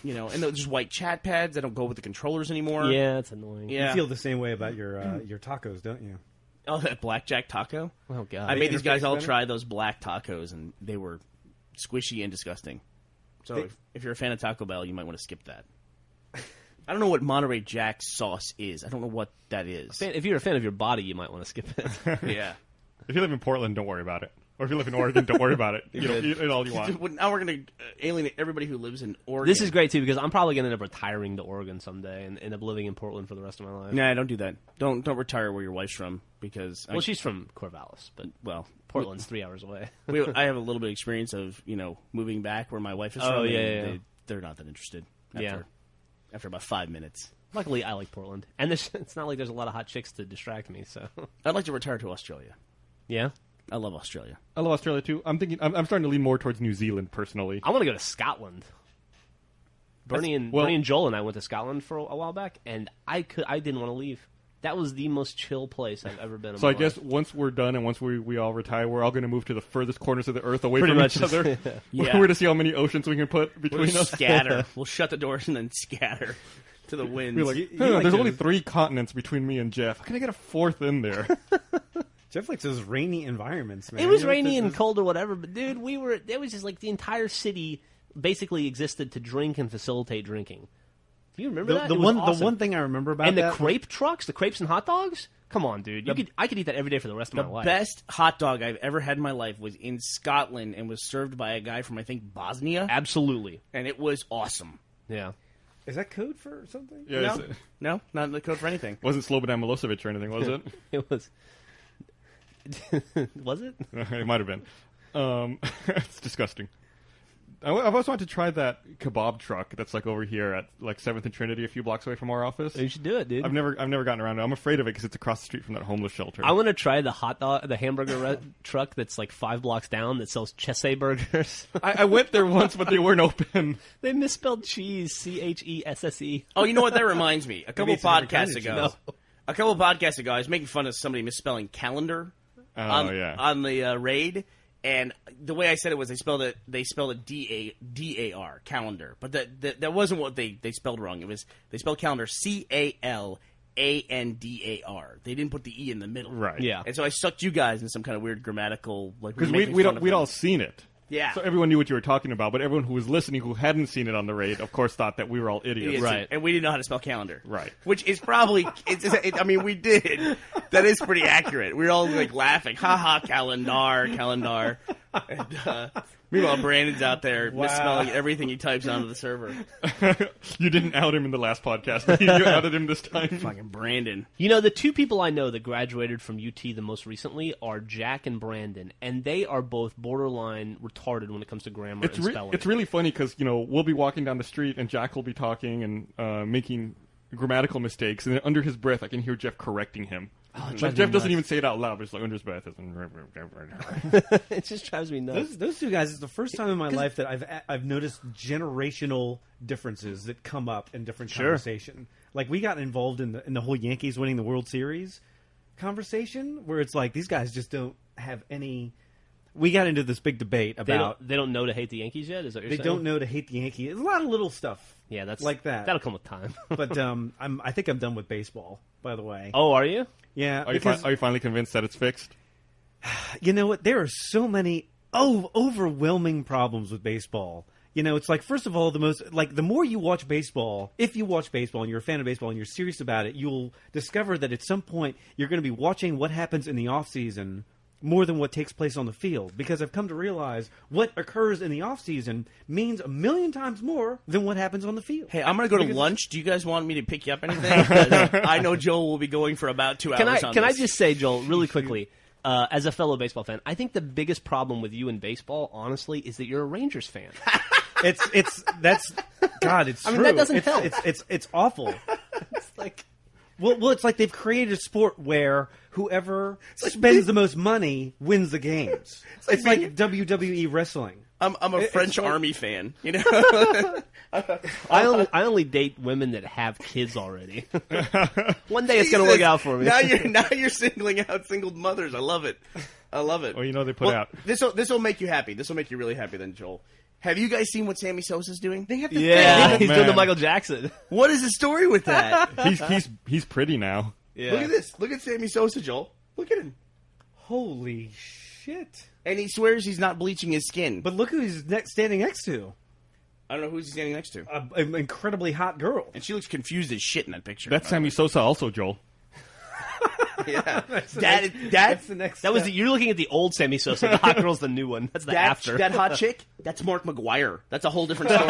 And there's white chat pads that don't go with the controllers anymore. Yeah, it's annoying. Yeah. You feel the same way about your tacos, don't you? Oh, that blackjack taco? Oh, God. I made these guys all try those black tacos, and they were squishy and disgusting. So if you're a fan of Taco Bell, you might want to skip that. I don't know what Monterey Jack sauce is. I don't know what that is. If you're a fan of your body, you might want to skip it. Yeah. If you live in Portland, don't worry about it. Or if you live in Oregon, don't worry about it. Eat it all you want. Now we're going to alienate everybody who lives in Oregon. This is great, too, because I'm probably going to end up retiring to Oregon someday and end up living in Portland for the rest of my life. Nah, don't do that. Don't retire where your wife's from because... Well, she's from Corvallis, but Portland's 3 hours away. I have a little bit of experience of, moving back where my wife is from. Oh, yeah. They're not that interested after about 5 minutes. Luckily, I like Portland. And it's not like there's a lot of hot chicks to distract me, so... I'd like to retire to Australia. Yeah? I love Australia. I love Australia, too. I'm starting to lean more towards New Zealand, personally. I want to go to Scotland. Bernie and Joel and I went to Scotland for a while back, and I didn't want to leave. That was the most chill place I've ever been in. So my I guess life. once we're done and once we all retire, we're all going to move to the furthest corners of the earth away Pretty from much each other. Yeah. We're to see how many oceans we can put between We'll us. scatter. We'll shut the doors and then scatter to the winds. We're like, there's only 3 continents between me and Jeff. How can I get a 4th in there? Jeff likes those rainy environments, man. It was rainy and cold or whatever, but dude, it was just like the entire city basically existed to drink and facilitate drinking. Do you remember that? The It was one awesome. the one thing I remember about and that the crepe trucks, the crepes and hot dogs. Come on, dude. I could eat that every day for the rest of my life. The best hot dog I've ever had in my life was in Scotland and was served by a guy from, I think, Bosnia. Absolutely. And it was awesome. Yeah. Is that code for something? Yeah, No, not the code for anything. Wasn't Slobodan Milosevic or anything, was it? It was. Was it? It might have been. It's disgusting. I've also wanted to try that kebab truck that's like over here at like 7th and Trinity, a few blocks away from our office. You should do it, dude. I've never gotten around to it. I'm afraid of it because it's across the street from that homeless shelter. I want to try the hamburger truck that's like 5 blocks down that sells Chesse burgers. I went there once, but they weren't open. They misspelled cheese, CHESSE. Oh, you know what? That reminds me. A couple it's a different kind podcasts of ago, cheese. a couple podcasts ago, I was making fun of somebody misspelling calendar on the raid. And the way I said it was they spelled it DAR, calendar. But that wasn't what they spelled wrong. It was they spelled calendar CALANDAR. They didn't put the E in the middle. Right. Yeah. And so I sucked you guys in some kind of weird grammatical like Because we'd all seen it. Yeah. So everyone knew what you were talking about, but everyone who was listening who hadn't seen it on the raid, of course, thought that we were all idiots. Right. And we didn't know how to spell calendar. Right. Which is probably, I mean, we did. That is pretty accurate. We were all like laughing. Ha ha, calendar. And, meanwhile, Brandon's out there misspelling everything he types onto the server. You didn't out him in the last podcast. You outed him this time. Fucking Brandon. You know, the two people I know that graduated from UT the most recently are Jack and Brandon, and they are both borderline retarded when it comes to grammar and spelling. It's really funny because, we'll be walking down the street and Jack will be talking and making grammatical mistakes, and then under his breath I can hear Geoff correcting him. Like Geoff doesn't even say it out loud, but it's like under his breath. It just drives me nuts. Those two guys, it's the first time in my life that I've noticed generational differences that come up in different conversation. Like, we got involved in the whole Yankees winning the World Series conversation, where it's like, these guys just don't have any... We got into this big debate about... They don't know to hate the Yankees yet? Is that what you're saying? They don't know to hate the Yankees. There's a lot of little stuff like that. That'll come with time. But I think I'm done with baseball, by the way. Oh, are you? Yeah. Are you finally convinced that it's fixed? You know what? There are so many overwhelming problems with baseball. It's like, first of all, the more you watch baseball, if you watch baseball and you're a fan of baseball and you're serious about it, you'll discover that at some point you're going to be watching what happens in the off-season more than what takes place on the field, because I've come to realize what occurs in the off-season means a million times more than what happens on the field. Hey, I'm going to go to lunch. Do you guys want me to pick you up anything? Because I know Joel will be going for about 2 hours on Can this. I just say, Joel, really quickly, as a fellow baseball fan, I think the biggest problem with you in baseball, honestly, is that you're a Rangers fan. It's I mean, true. that doesn't help. It's awful. It's like... Well, it's like they've created a sport where whoever spends the most money wins the games. It's like WWE wrestling. I'm a French Army fan, I only date women that have kids already. One day it's going to work out for me. Now you're singling out single mothers. I love it. Well, they put out. This will make you happy. This will make you really happy then, Joel. Have you guys seen what Sammy Sosa's doing? They have the he's doing the Michael Jackson. What is the story with that? He's pretty now. Yeah. Look at this. Look at Sammy Sosa, Joel. Look at him. Holy shit. And he swears he's not bleaching his skin. But look who he's standing next to. I don't know who he's standing next to. An incredibly hot girl. And she looks confused as shit in that picture. That's Sammy Sosa also, Joel. Yeah. That's the next step. You're looking at the old Sammy Sosa. The hot girl's the new one. That's the after. That hot chick, that's Mark McGuire. That's a whole different story.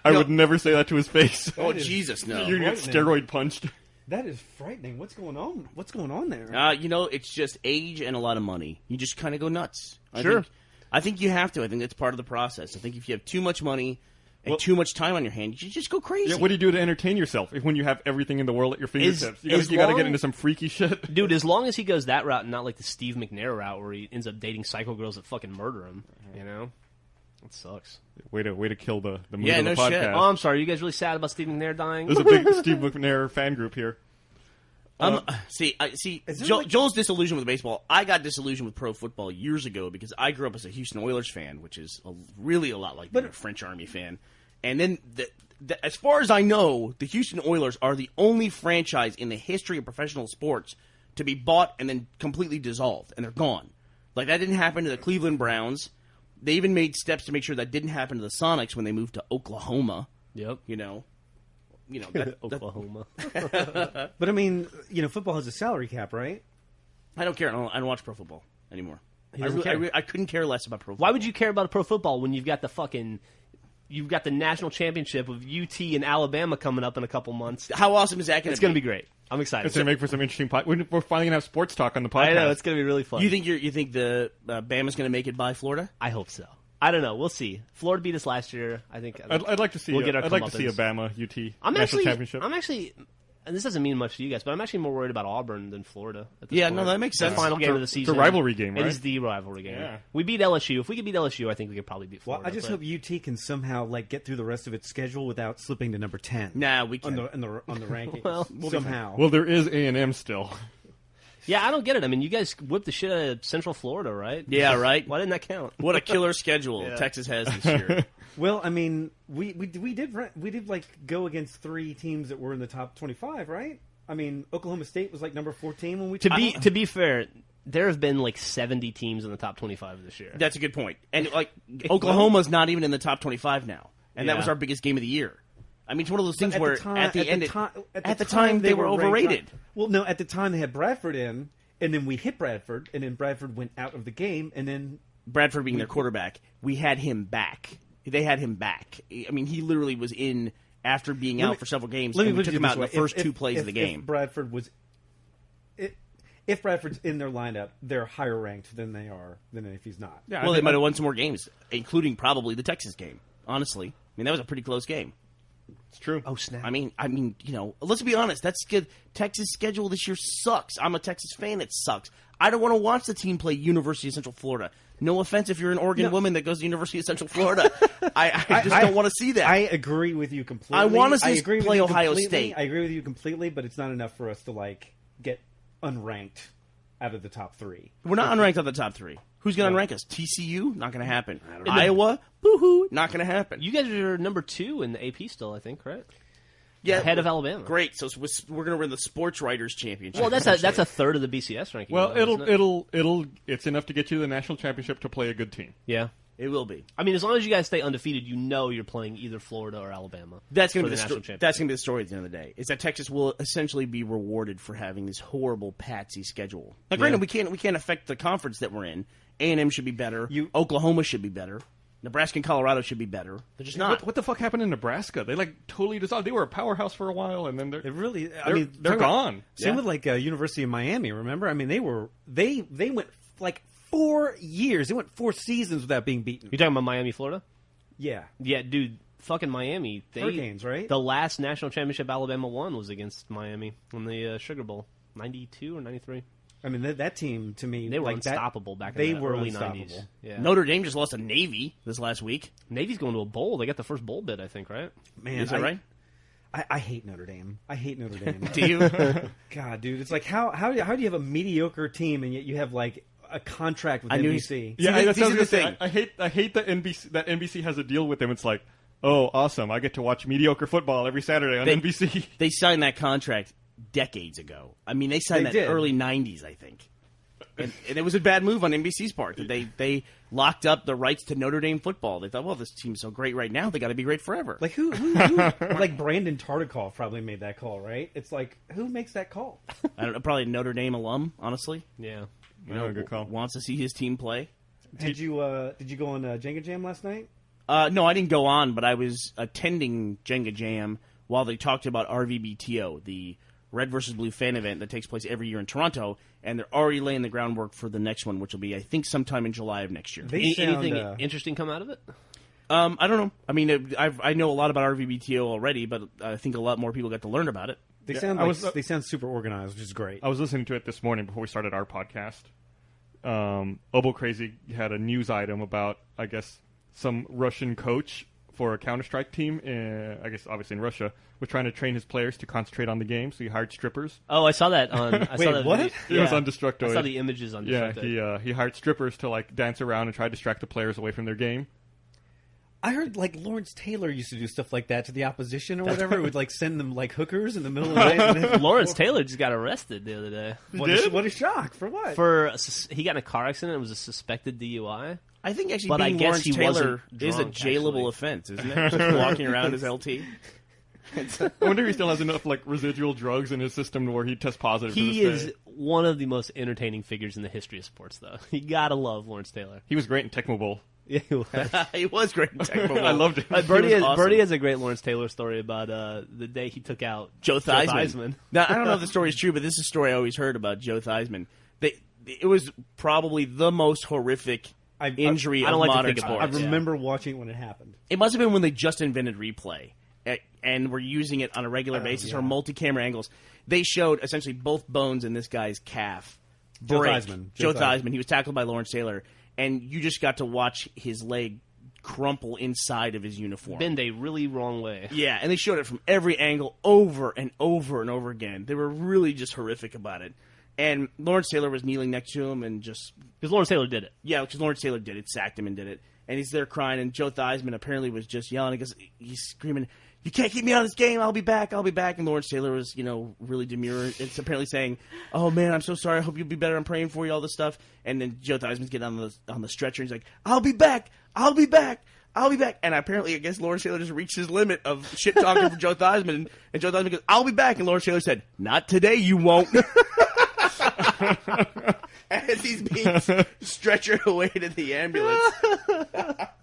I would never say that to his face. Oh, Jesus, no. You're going to get steroid punched. That is frightening. What's going on? What's going on there? It's just age and a lot of money. You just kind of go nuts. Sure. I think you have to. I think that's part of the process. I think if you have too much money and too much time on your hands, you just go crazy. Yeah, what do you do to entertain yourself when you have everything in the world at your fingertips? You got to get into some freaky shit. Dude, as long as he goes that route and not like the Steve McNair route where he ends up dating psycho girls that fucking murder him, It sucks. Way to kill the mood of the podcast. Shit. Oh, I'm sorry. Are you guys really sad about Steve McNair dying? There's a big Steve McNair fan group here. Joel's disillusioned with baseball. I got disillusioned with pro football years ago because I grew up as a Houston Oilers fan, which is really a lot like being a French Army fan. And then, as far as I know, the Houston Oilers are the only franchise in the history of professional sports to be bought and then completely dissolved, and they're gone. Like, that didn't happen to the Cleveland Browns. They even made steps to make sure that didn't happen to the Sonics when they moved to Oklahoma. Yep. Oklahoma. But I mean, football has a salary cap, right? I don't care. I don't watch pro football anymore. doesn't care. I couldn't care less about pro football. Why would you care about pro football when you've got the national championship of UT and Alabama coming up in a couple months? How awesome is that going to be? It's going to be great. I'm excited. It's going to make for some interesting. We're finally going to have sports talk on the podcast. I know, it's going to be really fun. You think the Bama's going to make it by Florida? I hope so. I don't know. We'll see. Florida beat us last year. I think. I'd like to see. We'll get our I'd like to see a comeuppance. Bama UT I'm national championship. actually, and this doesn't mean much to you guys, but I'm actually more worried about Auburn than Florida. At this Yeah, point. no, that makes sense. The final game of the season. It's a rivalry game, right? It is the rivalry game. Yeah. We beat LSU. If we could beat LSU, I think we could probably beat Well, Florida. I just hope UT can somehow get through the rest of its schedule without slipping to number 10. Nah, we on can't. the rankings. Well, somehow. Well, there is A&M still. Yeah, I don't get it. I mean, you guys whipped the shit out of Central Florida, right? Yeah, right. Why didn't that count? What a killer schedule Texas has this year. Well, I mean, we did go against 3 teams that were in the top 25, right? I mean, Oklahoma State was number 14 when we To be fair, there have been 70 teams in the top 25 this year. That's a good point. And Oklahoma's not even in the top 25 now, and that was our biggest game of the year. I mean, it's one of those things where at the time they were overrated. Well, no, at the time they had Bradford in, and then we hit Bradford, and then Bradford went out of the game, and then Bradford being their quarterback, we had him back. They had him back. I mean, he literally was in after being out for several games, and we took him out in the first 2 plays of the game. If Bradford's in their lineup, they're higher ranked than if he's not. Yeah, Well, they might have won some more games, including probably the Texas game. Honestly, I mean, that was a pretty close game. It's true. Oh, snap. I mean, let's be honest. That's good. Texas' schedule this year sucks. I'm a Texas fan. It sucks. I don't want to watch the team play University of Central Florida. No offense if you're an Oregon woman that goes to University of Central Florida. I just don't want to see that. I agree with you completely. I want to see us play Ohio State. I agree with you completely, but it's not enough for us to get unranked out of the top 3. We're not unranked on the top 3. Who's going to unrank us? TCU? Not going to happen. Iowa? Boo-hoo. Not going to happen. You guys are number 2 in the AP still, I think, right? Yeah, ahead of Alabama. Great. So we're going to win the Sports Writers Championship. Well, that's a third of the BCS ranking. Well, though, it's enough to get you to the national championship to play a good team. Yeah. It will be. I mean, as long as you guys stay undefeated, you're playing either Florida or Alabama. That's going to be national championship. That's going to be the story at the end of the day. Is that Texas will essentially be rewarded for having this horrible patsy schedule. Now, granted, we can't affect the conference that we're in. A&M should be better. Oklahoma should be better. Nebraska and Colorado should be better. They're just not. What the fuck happened in Nebraska? They totally dissolved. They were a powerhouse for a while, and then they're gone. Same with University of Miami. Remember? I mean, they went 4 years. They went 4 seasons without being beaten. You talking about Miami, Florida? Yeah. Yeah, dude. Fucking Miami. Hurricanes, right? The last national championship Alabama won was against Miami in the Sugar Bowl, 92 or 93. I mean, that team, to me... They were unstoppable back in the early 90s. Yeah. Notre Dame just lost to Navy this last week. Navy's going to a bowl. They got the first bowl bid, I think, right? Man, is that right? I hate Notre Dame. Do you? God, dude. It's how do you have a mediocre team and yet you have, a contract with NBC? Yeah, that's the thing. I hate that NBC has a deal with them. It's oh, awesome. I get to watch mediocre football every Saturday on NBC. They signed that contract decades ago. I mean, they signed that early 90s, I think. And it was a bad move on NBC's part. They locked up the rights to Notre Dame football. They thought, well, this team's so great right now, they got to be great forever. Who Brandon Tartikoff probably made that call, right? It's who makes that call? I don't know, probably a Notre Dame alum, honestly. Yeah. Good call. Wants to see his team play. Did you go on Jenga Jam last night? No, I didn't go on, but I was attending Jenga Jam while they talked about RVBTO, the Red versus Blue fan event that takes place every year in Toronto, and they're already laying the groundwork for the next one, which will be, I think, sometime in July of next year. Anything interesting come out of it? I don't know. I mean, I know a lot about RVBTO already, but I think a lot more people got to learn about it. They sound super organized, which is great. I was listening to it this morning before we started our podcast. Obo Crazy had a news item about, I guess, some Russian coach for a Counter-Strike team, I guess obviously in Russia, was trying to train his players to concentrate on the game, so he hired strippers. Oh, I saw that on... Wait, what? It was on Destructoid. I saw the images on Destructoid. Yeah, he hired strippers to dance around and try to distract the players away from their game. I heard Lawrence Taylor used to do stuff like that to the opposition or whatever. It would send them hookers in the middle of the night. Lawrence Taylor just got arrested the other day. What a shock! For what? He got in a car accident. It was a suspected DUI. I think actually being Lawrence Taylor is a jailable offense, isn't it? Just walking around as LT. I wonder if he still has enough like residual drugs in his system where he'd test positive. He to this is day. one of the most entertaining figures in the history of sports, though. You gotta love Lawrence Taylor. He was great in Tecmo Bowl. Yeah, he was. He was great in Tecmo Bowl. I loved it. Bernie has a great Lawrence Taylor story about the day he took out Joe Theismann. Now, I don't know if the story is true, but this is a story I always heard about Joe Theismann. It was probably the most horrific injury of modern sports. I remember watching it when it happened. It must have been when they just invented replay and were using it on a regular basis or multi-camera angles. They showed essentially both bones in this guy's calf break. Joe Theismann. He was tackled by Lawrence Taylor, and you just got to watch his leg crumple inside of his uniform. Bend a really wrong way. Yeah, and they showed it from every angle over and over and over again. They were really just horrific about it. And Lawrence Taylor was kneeling next to him and just... Because Lawrence Taylor did it. Yeah, because Lawrence Taylor did it, sacked him and did it. And he's there crying, and Joe Theismann apparently was just yelling because he's screaming, "You can't keep me out of this game, I'll be back, I'll be back." And Lawrence Taylor was, really demure. It's apparently saying, "Oh, man, I'm so sorry, I hope you'll be better, I'm praying for you," all this stuff. And then Joe Theismann's getting on the stretcher, and he's like, "I'll be back, I'll be back, I'll be back." And apparently, I guess Lawrence Taylor just reached his limit of shit-talking for Joe Theismann. And Joe Theismann goes, "I'll be back." And Lawrence Taylor said, "Not today, you won't." As he's being stretchered away to the ambulance.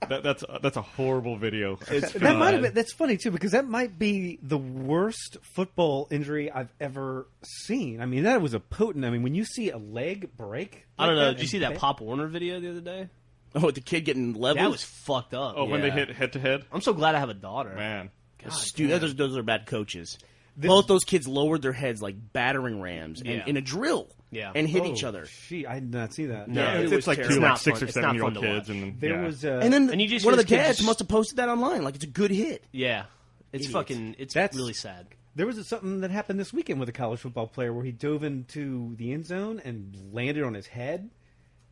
That's a horrible video. That might have been. That's funny too, because that might be the worst football injury I've ever seen. I mean, that was a potent. I mean, when you see a leg break, I don't know. Did you see that Pop Warner video the other day? Oh, the kid getting leveled? That was fucked up. Oh, when they hit head to head. I'm so glad I have a daughter. Man, those are bad coaches. Both those kids lowered their heads like battering rams in a drill. Yeah. And hit each other. I did not see that. No, Yeah, it's like terrible. two not 6 fun. or It's 7-year-old not fun to kids, watch. and There was, and then and you just one of the hear this kid dads just- must have posted that online. Like, it's a good hit. Yeah. It's Idiots. it's That's- really sad. There was something that happened this weekend with a college football player where he dove into the end zone and landed on his head,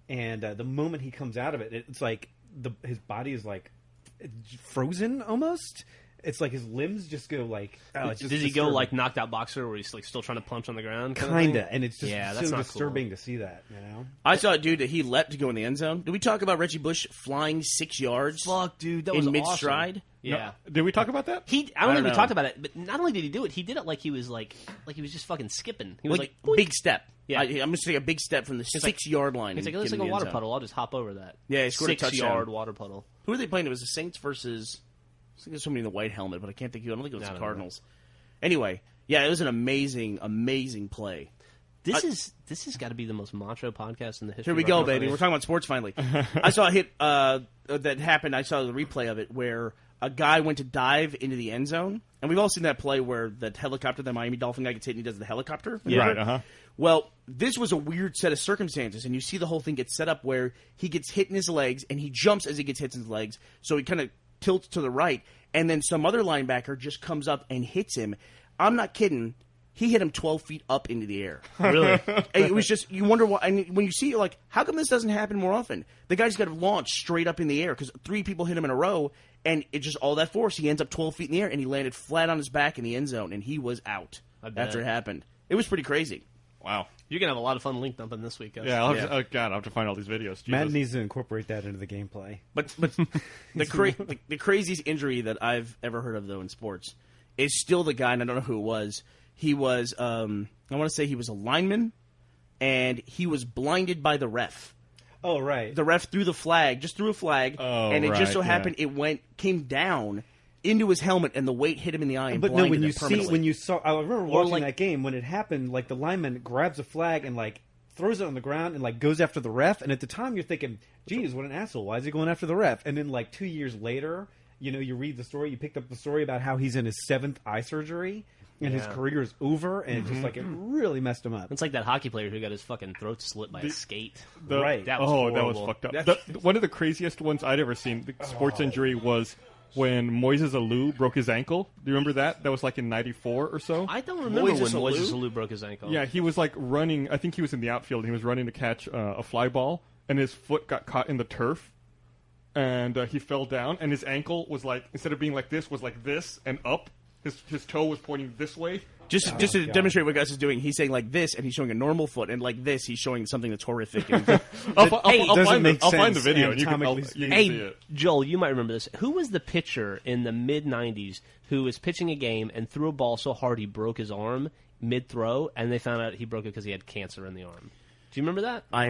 and the moment he comes out of it, it's like his body is like frozen almost. It's like his limbs just go like. Oh, it's just Did he go disturbing. like knocked out boxer where he's like still trying to punch on the ground? Kinda, and it's just that's so not disturbing cool. to see that. You know, I saw a dude that he leapt to go in the end zone. Did we talk about Reggie Bush flying 6 yards? Fuck, dude, that was in mid awesome. stride. Yeah. did we talk about that? I don't think we know. talked about it, but not only did he do it, he did it like he was he was just fucking skipping. He was like boink. big step. Yeah. I'm going to take a big step from the 6-yard line. It's like it and looks get like in a the water end zone. puddle. I'll just hop over that. Yeah, he scored a touchdown. 6-yard water puddle. Who were they playing? It was the Saints versus. I think there's somebody in the white helmet, but I can't think of it. I don't think it was the Cardinals. Anyway, yeah, it was an amazing, amazing play. This has got to be the most macho podcast in the history. Here we of go, our baby. company. We're talking about sports finally. I saw a hit that happened. I saw the replay of it where a guy went to dive into the end zone. And we've all seen that play where that helicopter, the Miami Dolphin guy gets hit and he does the helicopter. Yeah. Right, uh-huh. Well, this was a weird set of circumstances, and you see the whole thing get set up where he gets hit in his legs, and he jumps as he gets hit in his legs, so he kind of tilts to the right, and then some other linebacker just comes up and hits him. I'm not kidding. He hit him 12 feet up into the air. Really? It was just, you wonder why. And when you see it, you're like, how come this doesn't happen more often? The guy's got to launch straight up in the air because 3 people hit him in a row, and it just all that force. He ends up 12 feet in the air, and he landed flat on his back in the end zone, and he was out after it happened. It was pretty crazy. Wow. You're gonna have a lot of fun link dumping this week, guys. Yeah, I'll have to find all these videos. Matt Jesus. needs to incorporate that into the gameplay. But the craziest injury that I've ever heard of, though, in sports is still the guy, and I don't know who it was. He was, I want to say he was a lineman, and he was blinded by the ref. Oh, right. The ref threw a flag, and it just so happened it came down into his helmet, and the weight hit him in the eye and But no, blinded when him you permanently. I remember watching that game when it happened. Like the lineman grabs a flag and like throws it on the ground and like goes after the ref. And at the time, you're thinking, "Geez, what an asshole! Why is he going after the ref?" And then like 2 years later, you read the story. You picked up the story about how he's in his 7th eye surgery. And his career is over, and it's just like it really messed him up. It's like that hockey player who got his fucking throat slit by a skate. Right. That was that horrible. was fucked up. One of the craziest ones I'd ever seen, the sports injury, was when Moises Alou broke his ankle. Do you remember that? That was like in '94 or so. I don't remember Moises when Moises Alou? Alou broke his ankle. Yeah, he was like running. I think he was in the outfield. He was running to catch a fly ball, and his foot got caught in the turf, and he fell down. And his ankle was like, instead of being like this, was like this and up. his toe was pointing this way. Just to demonstrate what Gus is doing, he's saying like this, and he's showing a normal foot, and like this, he's showing something that's horrific. And I'll find the video, and you can see Hey, it. Joel, you might remember this. Who was the pitcher in the mid-'90s who was pitching a game and threw a ball so hard he broke his arm mid-throw, and they found out he broke it because he had cancer in the arm? Do you remember that? I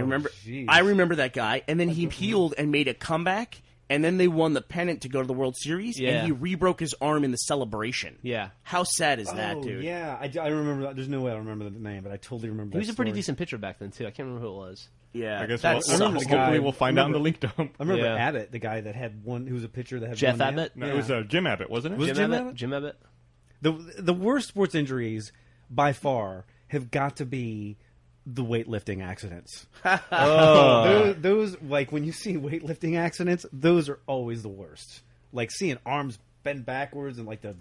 remember that guy, and then he healed and made a comeback. And then they won the pennant to go to the World Series, and he re-broke his arm in the celebration. Yeah. How sad is that, dude? Yeah, I remember that. There's no way I remember the name, but I totally remember that He was a pretty story. decent pitcher back then, too. I can't remember who it was. Yeah, I guess that hopefully we'll find out in the link dump. I remember Yeah. Abbott, the guy that had one, who was a pitcher that had Jeff one hand. Abbott? No, it was Jim Abbott, wasn't it? Was Jim Abbott? Jim Abbott? The worst sports injuries, by far, have got to be the weightlifting accidents. Those, like, when you see weightlifting accidents, those are always the worst. Like, seeing arms bend backwards and, like, those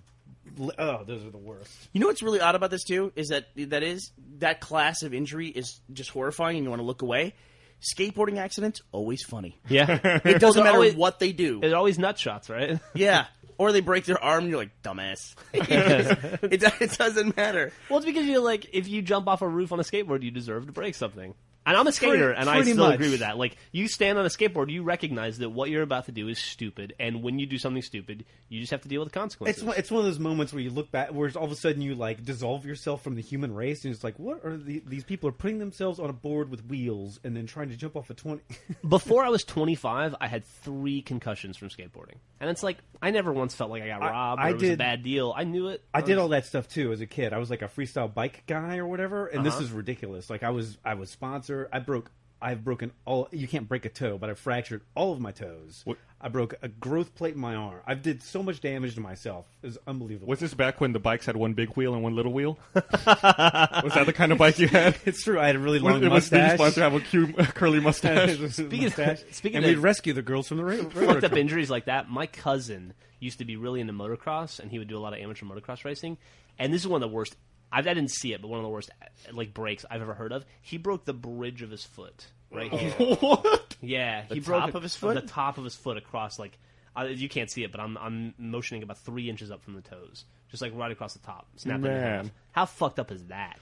are the worst. You know what's really odd about this, too, is that class of injury is just horrifying and you want to look away. Skateboarding accidents, always funny. Yeah. It doesn't matter always, what they do. They're always nut shots, right? Yeah. Or they break their arm and you're like, dumbass. It doesn't matter. Well, it's because you're like, if you jump off a roof on a skateboard, you deserve to break something. And I'm a skater, and I pretty still much. agree with that. Like, you stand on a skateboard, you recognize that what you're about to do is stupid, and when you do something stupid, you just have to deal with the consequences. It's one of those moments where you look back, where all of a sudden you like dissolve yourself from the human race, and it's like, what are these people are putting themselves on a board with wheels and then trying to jump off a 20? Before I was 25, I had 3 concussions from skateboarding, and it's like I never once felt like I got robbed or it was a bad deal. I knew it. I did all that stuff too as a kid. I was like a freestyle bike guy or whatever, and this is ridiculous. Like I was sponsored. I've broken all. You can't break a toe, but I fractured all of my toes. What? I broke a growth plate in my arm. I did so much damage to myself. It was unbelievable. Was this back when the bikes had one big wheel and one little wheel? Was that the kind of bike you had? It's true. I had a really long It was mustache. sponsor have a cute curly mustache. Speaking and of we'd rescue the girls from the railroad. fucked up injuries like that, my cousin used to be really into motocross, and he would do a lot of amateur motocross racing. And this is one of the worst. I didn't see it, but one of the worst like breaks I've ever heard of. He broke the bridge of his foot. Right here. What? Yeah, he top broke of his foot? The top of his foot across like you can't see it, but I'm motioning about 3 inches up from the toes, just like right across the top. Snapped it in half. Man. How fucked up is that?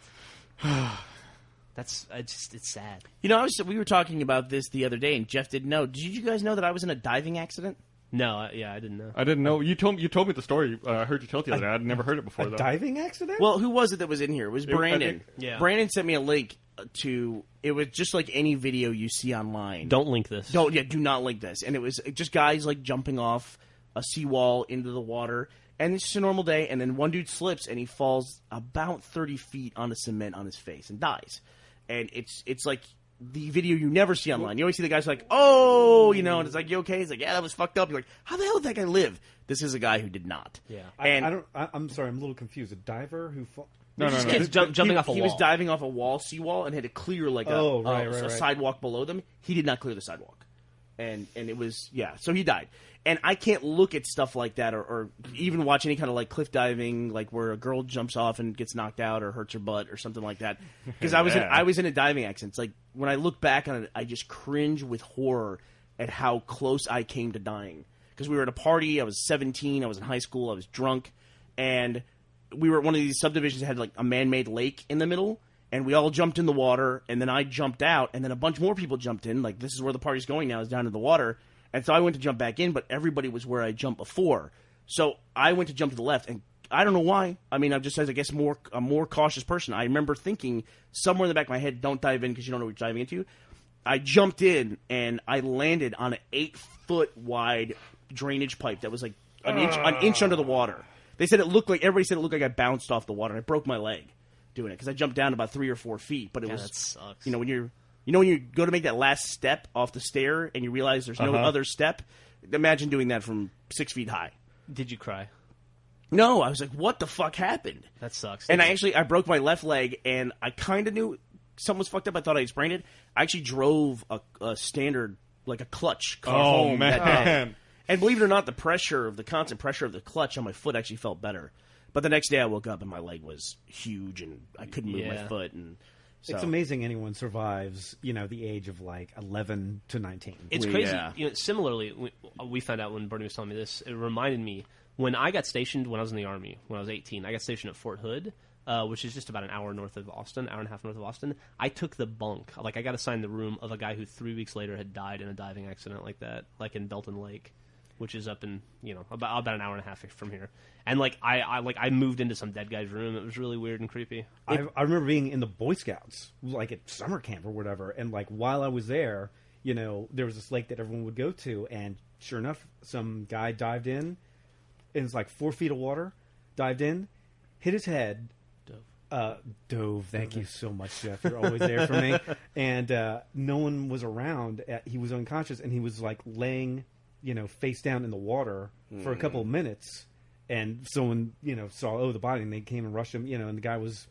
It's sad. You know, we were talking about this the other day, and Jeff didn't know. Did you guys know that I was in a diving accident? No, I didn't know. I didn't know. You told me the story. I heard you tell it the other day. I'd never heard it before, A though. diving accident? Well, who was it that was in here? It was Brandon. Yeah. Brandon sent me a link to. It was just like any video you see online. Don't link this. Do not link this. And it was just guys like jumping off a seawall into the water. And it's just a normal day. And then one dude slips and he falls about 30 feet onto cement on his face and dies. And it's like the video you never see online. You always see the guys like, oh, you know, and it's like, you okay? He's like, yeah, that was fucked up. You're like, how the hell did that guy live? This is a guy who did not. Yeah. And I'm sorry. I'm a little confused. A diver who No. Kids jumping off a wall. He was diving off a seawall, and had to clear like a sidewalk below them. He did not clear the sidewalk, and it was so he died. And I can't look at stuff like that, or even watch any kind of like cliff diving, like where a girl jumps off and gets knocked out or hurts her butt or something like that. Because I was in a diving accident. It's like when I look back on it, I just cringe with horror at how close I came to dying. Because we were at a party. I was 17. I was in high school. I was drunk, and we were at one of these subdivisions that had like a man-made lake in the middle, and we all jumped in the water, and then I jumped out, and then a bunch more people jumped in. Like, this is where the party's going now, is down in the water. And so I went to jump back in, but everybody was where I jumped before. So I went to jump to the left, and I don't know why. I mean, I'm just, I guess, a more cautious person. I remember thinking somewhere in the back of my head, don't dive in because you don't know what you're diving into. I jumped in, and I landed on an 8-foot wide drainage pipe that was like an inch under the water. They said everybody said it looked like I bounced off the water, and I broke my leg doing it because I jumped down about 3 or 4 feet. But it was, that sucks. you know, when you go to make that last step off the stair and you realize there's no other step. Imagine doing that from 6 feet high. Did you cry? No, I was like, what the fuck happened? That sucks. And I broke my left leg, and I kind of knew something was fucked up. I thought I sprained it. I actually drove a standard, like a clutch car home that day. And believe it or not, the constant pressure of the clutch on my foot actually felt better. But the next day I woke up and my leg was huge and I couldn't move my foot. And so. It's amazing anyone survives, the age of like 11 to 19. It's crazy. Yeah. Similarly, we found out when Burnie was telling me this, it reminded me When I got stationed when I was in the Army, when I was 18, I got stationed at Fort Hood, which is just about an hour north of Austin, hour and a half north of Austin. I took the bunk. Like, I got assigned the room of a guy who 3 weeks later had died in a diving accident like that, like in Belton Lake, which is up in, about an hour and a half from here. And, like, I moved into some dead guy's room. It was really weird and creepy. I remember being in the Boy Scouts, like at summer camp or whatever, and, like, while I was there, there was this lake that everyone would go to, and sure enough, some guy dived in, and it's like 4 feet of water, dived in, hit his head. Dove. Thank you so much, Geoff. You're always there for me. And no one was around. He was unconscious, and he was like laying, face down in the water for a couple of minutes. And someone, saw the body, and they came and rushed him. And the guy was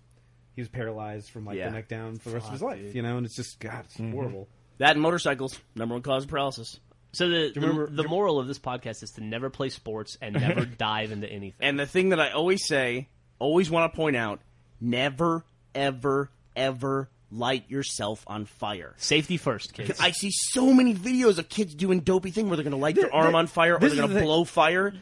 paralyzed from like the neck down for the rest of his life. And it's just it's horrible. That and motorcycles, number one cause of paralysis. So the moral of this podcast is to never play sports and never dive into anything. And the thing that I always say, always want to point out, never, ever, ever light yourself on fire. Safety first, kids. I see so many videos of kids doing dopey thing where they're going to light their arm on fire or they're going to blow fire.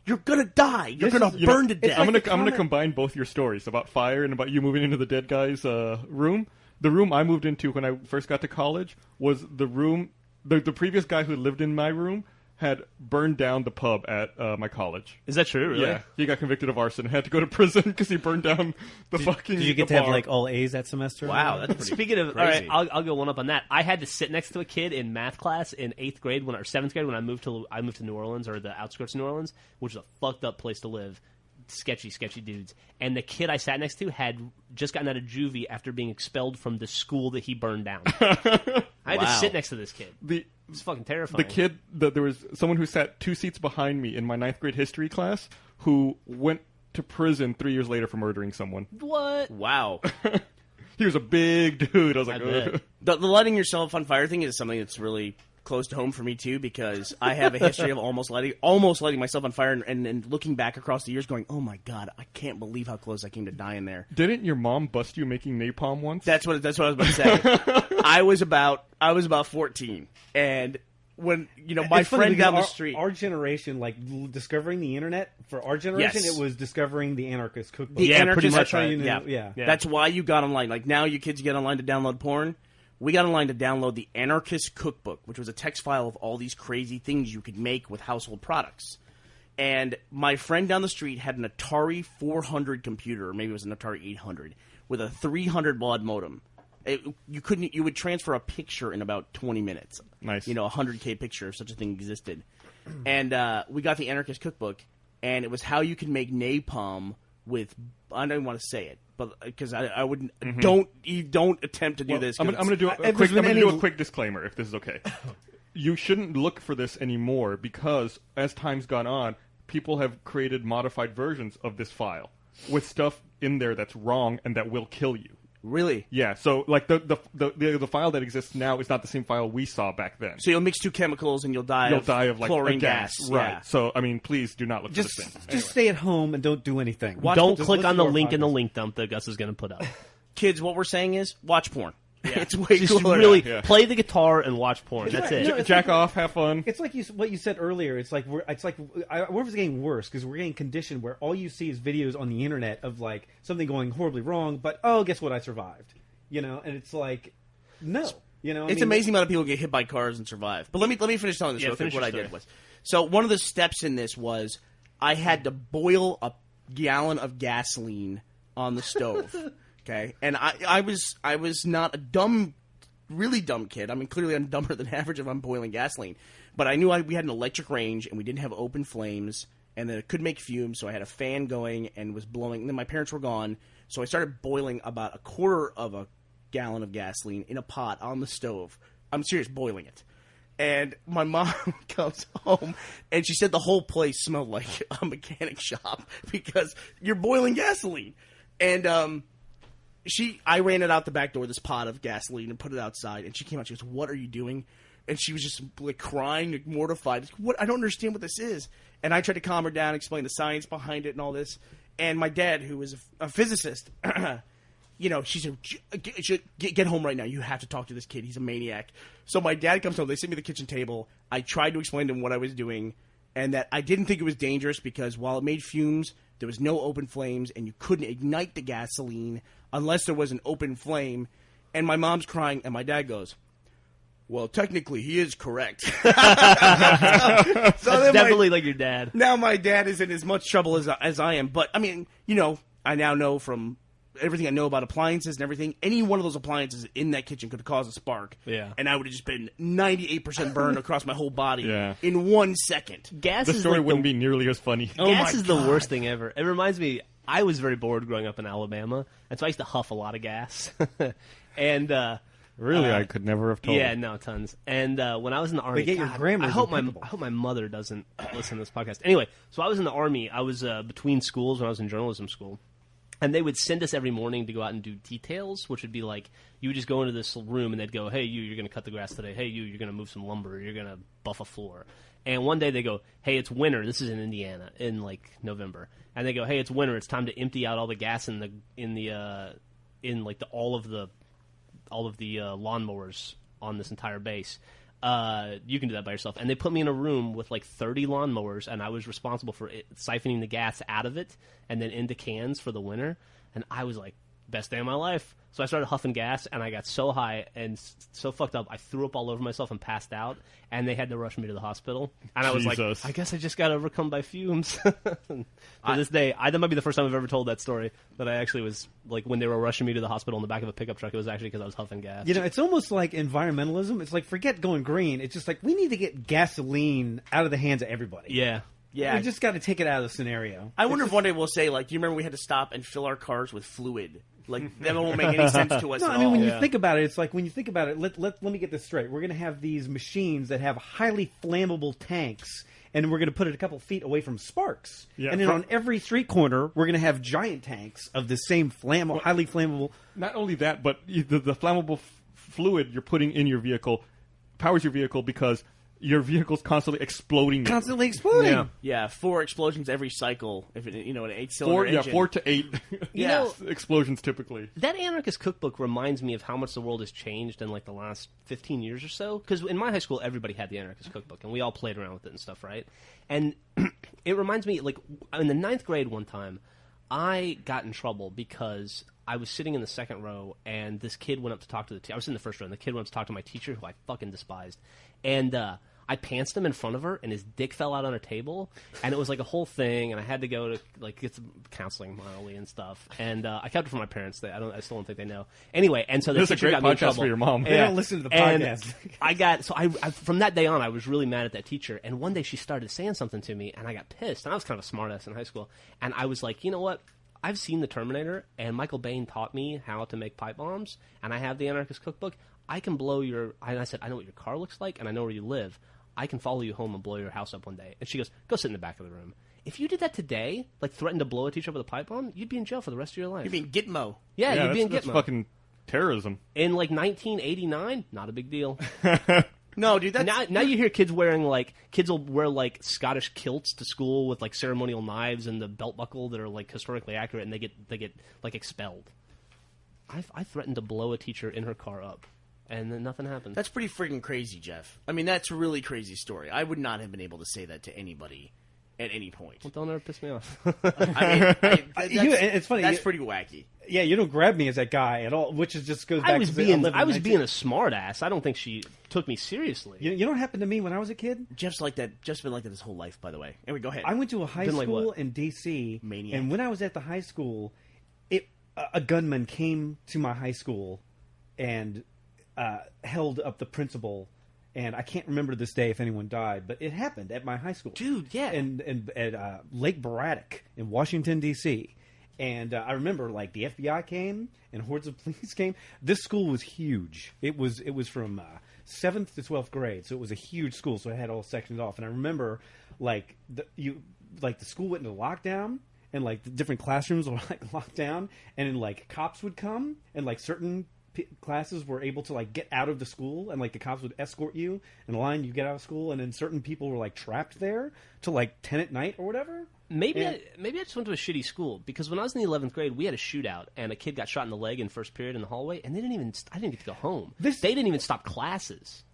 You're going to die. You're going to burn to death. I'm going to combine both your stories about fire and about you moving into the dead guy's room. The room I moved into when I first got to college was the room. The previous guy who lived in my room had burned down the pub at my college. Is that true, really? Yeah. He got convicted of arson and had to go to prison because he burned down the fucking Did you get to have, like, all A's that semester? Wow, that's pretty Speaking of, crazy. all right, I'll go one up on that. I had to sit next to a kid in math class in 8th grade, or 7th grade when I moved to New Orleans, or the outskirts of New Orleans, which is a fucked up place to live. Sketchy dudes. And the kid I sat next to had just gotten out of juvie after being expelled from the school that he burned down. I had to sit next to this kid. It's fucking terrifying. The kid, there was someone who sat 2 seats behind me in my 9th grade history class who went to prison 3 years later for murdering someone. What? Wow. He was a big dude. I was like, bet. The lighting yourself on fire thing is something that's really close to home for me too, because I have a history of almost lighting myself on fire and looking back across the years going, oh my god, I can't believe how close I came to dying there. Didn't your mom bust you making napalm once? That's what I was about to say. I was about 14, and when my friend down the street, our generation, like discovering the internet, for our generation, Yes. it was discovering the Anarchist Cookbook. The Anarchist, pretty much, that's right. you knew- Yeah. yeah. That's why you got online. Like now, you kids get online to download porn. We got online to download the Anarchist Cookbook, which was a text file of all these crazy things you could make with household products. And my friend down the street had an Atari 400 computer, or maybe it was an Atari 800, with a 300 baud modem. You would transfer a picture in about 20 minutes. Nice. A 100K picture if such a thing existed. And we got the Anarchist Cookbook, and it was how you can make napalm with, I don't even want to say it, but because I wouldn't, don't attempt to do this. I'm going to do a quick disclaimer if this is okay. You shouldn't look for this anymore because as time's gone on, people have created modified versions of this file with stuff in there that's wrong and that will kill you. Really? Yeah, so like the file that exists now is not the same file we saw back then. So you'll mix two chemicals and you'll die of like chlorine gas. Right. Yeah. So I mean, please do not look for this thing. Just stay at home and don't do anything. Don't click on the link in the link dump that Gus is going to put up. Kids, what we're saying is watch porn. Yeah. It's way Just cooler. really play the guitar and watch porn. That's right. it. No, Jack off, have fun. It's like what you said earlier. It's like wonder if it's getting worse because we're getting conditioned where all you see is videos on the internet of like something going horribly wrong, but guess what? I survived. And it's like, no. It's amazing amount of people get hit by cars and survive. But let me finish telling this real quick. What I did was, so one of the steps in this was I had to boil a gallon of gasoline on the stove. Okay, and I was not a really dumb kid. I mean, clearly I'm dumber than average if I'm boiling gasoline. But I knew we had an electric range and we didn't have open flames, and that it could make fumes. So I had a fan going and was blowing. And then my parents were gone, so I started boiling about a quarter of a gallon of gasoline in a pot on the stove. I'm serious, boiling it. And my mom comes home, and she said the whole place smelled like a mechanic shop because you're boiling gasoline. And I ran it out the back door, this pot of gasoline, and put it outside. And she came out. She goes, "What are you doing?" And she was just like crying, like, mortified. What? I don't understand what this is. And I tried to calm her down, explain the science behind it and all this. And my dad, who was a physicist, she said, "Get home right now. You have to talk to this kid. He's a maniac." So my dad comes home. They sit me at the kitchen table. I tried to explain to him what I was doing. and that I didn't think it was dangerous because while it made fumes, there was no open flames, and you couldn't ignite the gasoline unless there was an open flame. And my mom's crying, and my dad goes, well, technically, he is correct. That's definitely like your dad. Now my dad is in as much trouble as I am. But, I mean, I now know from everything I know about appliances and everything, any one of those appliances in that kitchen could cause a spark. Yeah. And I would have just been 98% burned across my whole body in 1 second. Gas The is story like wouldn't be nearly as funny. Gas is the worst thing ever. It reminds me, I was very bored growing up in Alabama, and so I used to huff a lot of gas. And Really, I could never have told. Yeah, no, tons. And when I was in the Army, But yet your grammar I is hope impeccable. my mother doesn't listen to this podcast. Anyway, so I was in the Army. I was between schools when I was in journalism school. And they would send us every morning to go out and do details, which would be like, you would just go into this room and they'd go, hey, you're going to cut the grass today. Hey, you're going to move some lumber. You're going to buff a floor. And one day they go, hey, it's winter. This is in Indiana in like November. And they go, hey, it's winter. It's time to empty out all the gas all of the lawnmowers on this entire base. You can do that by yourself. And they put me in a room with like 30 lawnmowers, and I was responsible for siphoning the gas out of it and then into cans for the winter. And I was like, best day of my life. So I started huffing gas, and I got so high and so fucked up, I threw up all over myself and passed out, and they had to rush me to the hospital. And I was like, I guess I just got overcome by fumes. To this day, that might be the first time I've ever told that story, that I actually was, like, when they were rushing me to the hospital in the back of a pickup truck, it was actually because I was huffing gas. It's almost like environmentalism. It's like, forget going green. It's just like, we need to get gasoline out of the hands of everybody. Yeah. Yeah. We just got to take it out of the scenario. I wonder if one day we'll say, like, do you remember we had to stop and fill our cars with fluid? Like, that won't make any sense to us at all. When you think about it, it's like, when you think about it, let me get this straight. We're going to have these machines that have highly flammable tanks, and we're going to put it a couple feet away from sparks. Yeah, and then on every street corner, we're going to have giant tanks of the same highly flammable... Not only that, but the flammable fluid you're putting in your vehicle powers your vehicle because your vehicle's constantly exploding. Yeah, 4 explosions every cycle. If it, an 8-cylinder engine. 4 to 8 explosions typically. That anarchist cookbook reminds me of how much the world has changed in like the last 15 years or so. Because in my high school, everybody had the anarchist cookbook, and we all played around with it and stuff, right? And it reminds me, like, in the 9th grade one time, I got in trouble because I was sitting in the second row, and this kid went up to talk to the teacher. I was in the first row, and the kid went up to talk to my teacher, who I fucking despised. And I pantsed him in front of her, and his dick fell out on her table, and it was like a whole thing, and I had to go to like get some counseling mildly and stuff. And I kept it from my parents. I still don't think they know. Anyway, and so the teacher got me in trouble. For your mom. They don't listen to the podcast. I from that day on, I was really mad at that teacher. And one day she started saying something to me, and I got pissed. And I was kind of a smartass in high school, and I was like, you know what? I've seen The Terminator, and Michael Bain taught me how to make pipe bombs, and I have the anarchist cookbook. I can blow your... And I said, I know what your car looks like, and I know where you live. I can follow you home and blow your house up one day. And she goes, go sit in the back of the room. If you did that today, like threatened to blow a teacher with a pipe bomb, you'd be in jail for the rest of your life. You'd be in Gitmo. Yeah, you'd be in that's Gitmo. Fucking terrorism. In like 1989, not a big deal. No, dude, that's... Now you hear kids will wear like Scottish kilts to school with like ceremonial knives and the belt buckle that are like historically accurate, and they get like expelled. I threatened to blow a teacher in her car up, and then nothing happened. That's pretty freaking crazy, Jeff. I mean, that's a really crazy story. I would not have been able to say that to anybody at any point. Well, don't ever piss me off. It's funny. That's pretty wacky. Yeah, you don't grab me as that guy at all, which is just goes back I was to being a smart ass. I don't think she took me seriously. You know what happened to me when I was a kid? Jeff's like that. Jeff's been like that his whole life, by the way. Anyway, go ahead. I went to a high school in D.C. Maniac. And when I was at the high school, a gunman came to my high school and held up the principal. And I can't remember this day if anyone died, but it happened at my high school. Dude, yeah. And at Lake Braddock in Washington, D.C. And I remember, like, the FBI came and hordes of police came. This school was huge. It was from 7th to 12th grade, so it was a huge school. So it had all sections off. And I remember, like, the school went into lockdown, and like the different classrooms were like locked down, and then like cops would come, and like certain classes were able to like get out of the school, and like the cops would escort you in the line, you get out of school, and then certain people were like trapped there till like 10 at night or whatever. Maybe I just went to a shitty school, because when I was in the 11th grade, we had a shootout, and a kid got shot in the leg in first period in the hallway, and I didn't get to go home. They didn't even stop classes.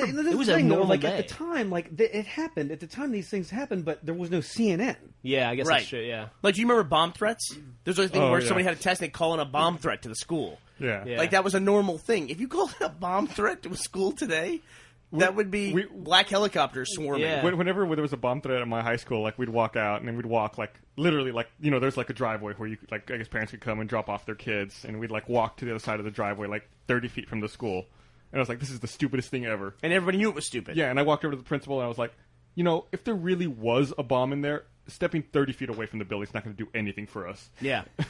It was a normal like day. at the time, like it happened. At the time, these things happened, but there was no CNN. Yeah, I guess Right. that's true. Yeah. Like, do you remember bomb threats? There's a thing Oh, where yeah. somebody had a test and they call in a bomb threat to the school. Yeah. Yeah. Like, that was a normal thing. If you called in a bomb threat to a school today, that would be black helicopters swarming. Yeah. Whenever there was a bomb threat at my high school, like we'd walk out and then we'd walk like literally like there's like a driveway where you like I guess parents could come and drop off their kids, and we'd like walk to the other side of the driveway like 30 feet from the school, and I was like, this is the stupidest thing ever. And everybody knew it was stupid. Yeah, and I walked over to the principal and I was like, if there really was a bomb in there, stepping 30 feet away from the building is not going to do anything for us. Yeah. It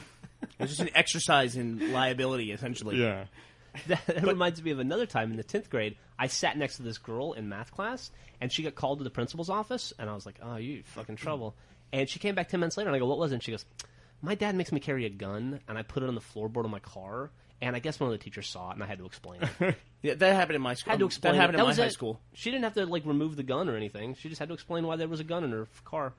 was just an exercise in liability, essentially. Yeah. That reminds me of another time in the 10th grade. I sat next to this girl in math class, and she got called to the principal's office, and I was like, oh, you fucking trouble. And she came back 10 minutes later, and I go, what was it? And she goes, my dad makes me carry a gun, and I put it on the floorboard of my car, and I guess one of the teachers saw it, and I had to explain it. Yeah, that happened in my school. Had to explain that happened in my was high it. school. She didn't have to, like, remove the gun or anything. She just had to explain why there was a gun in her car.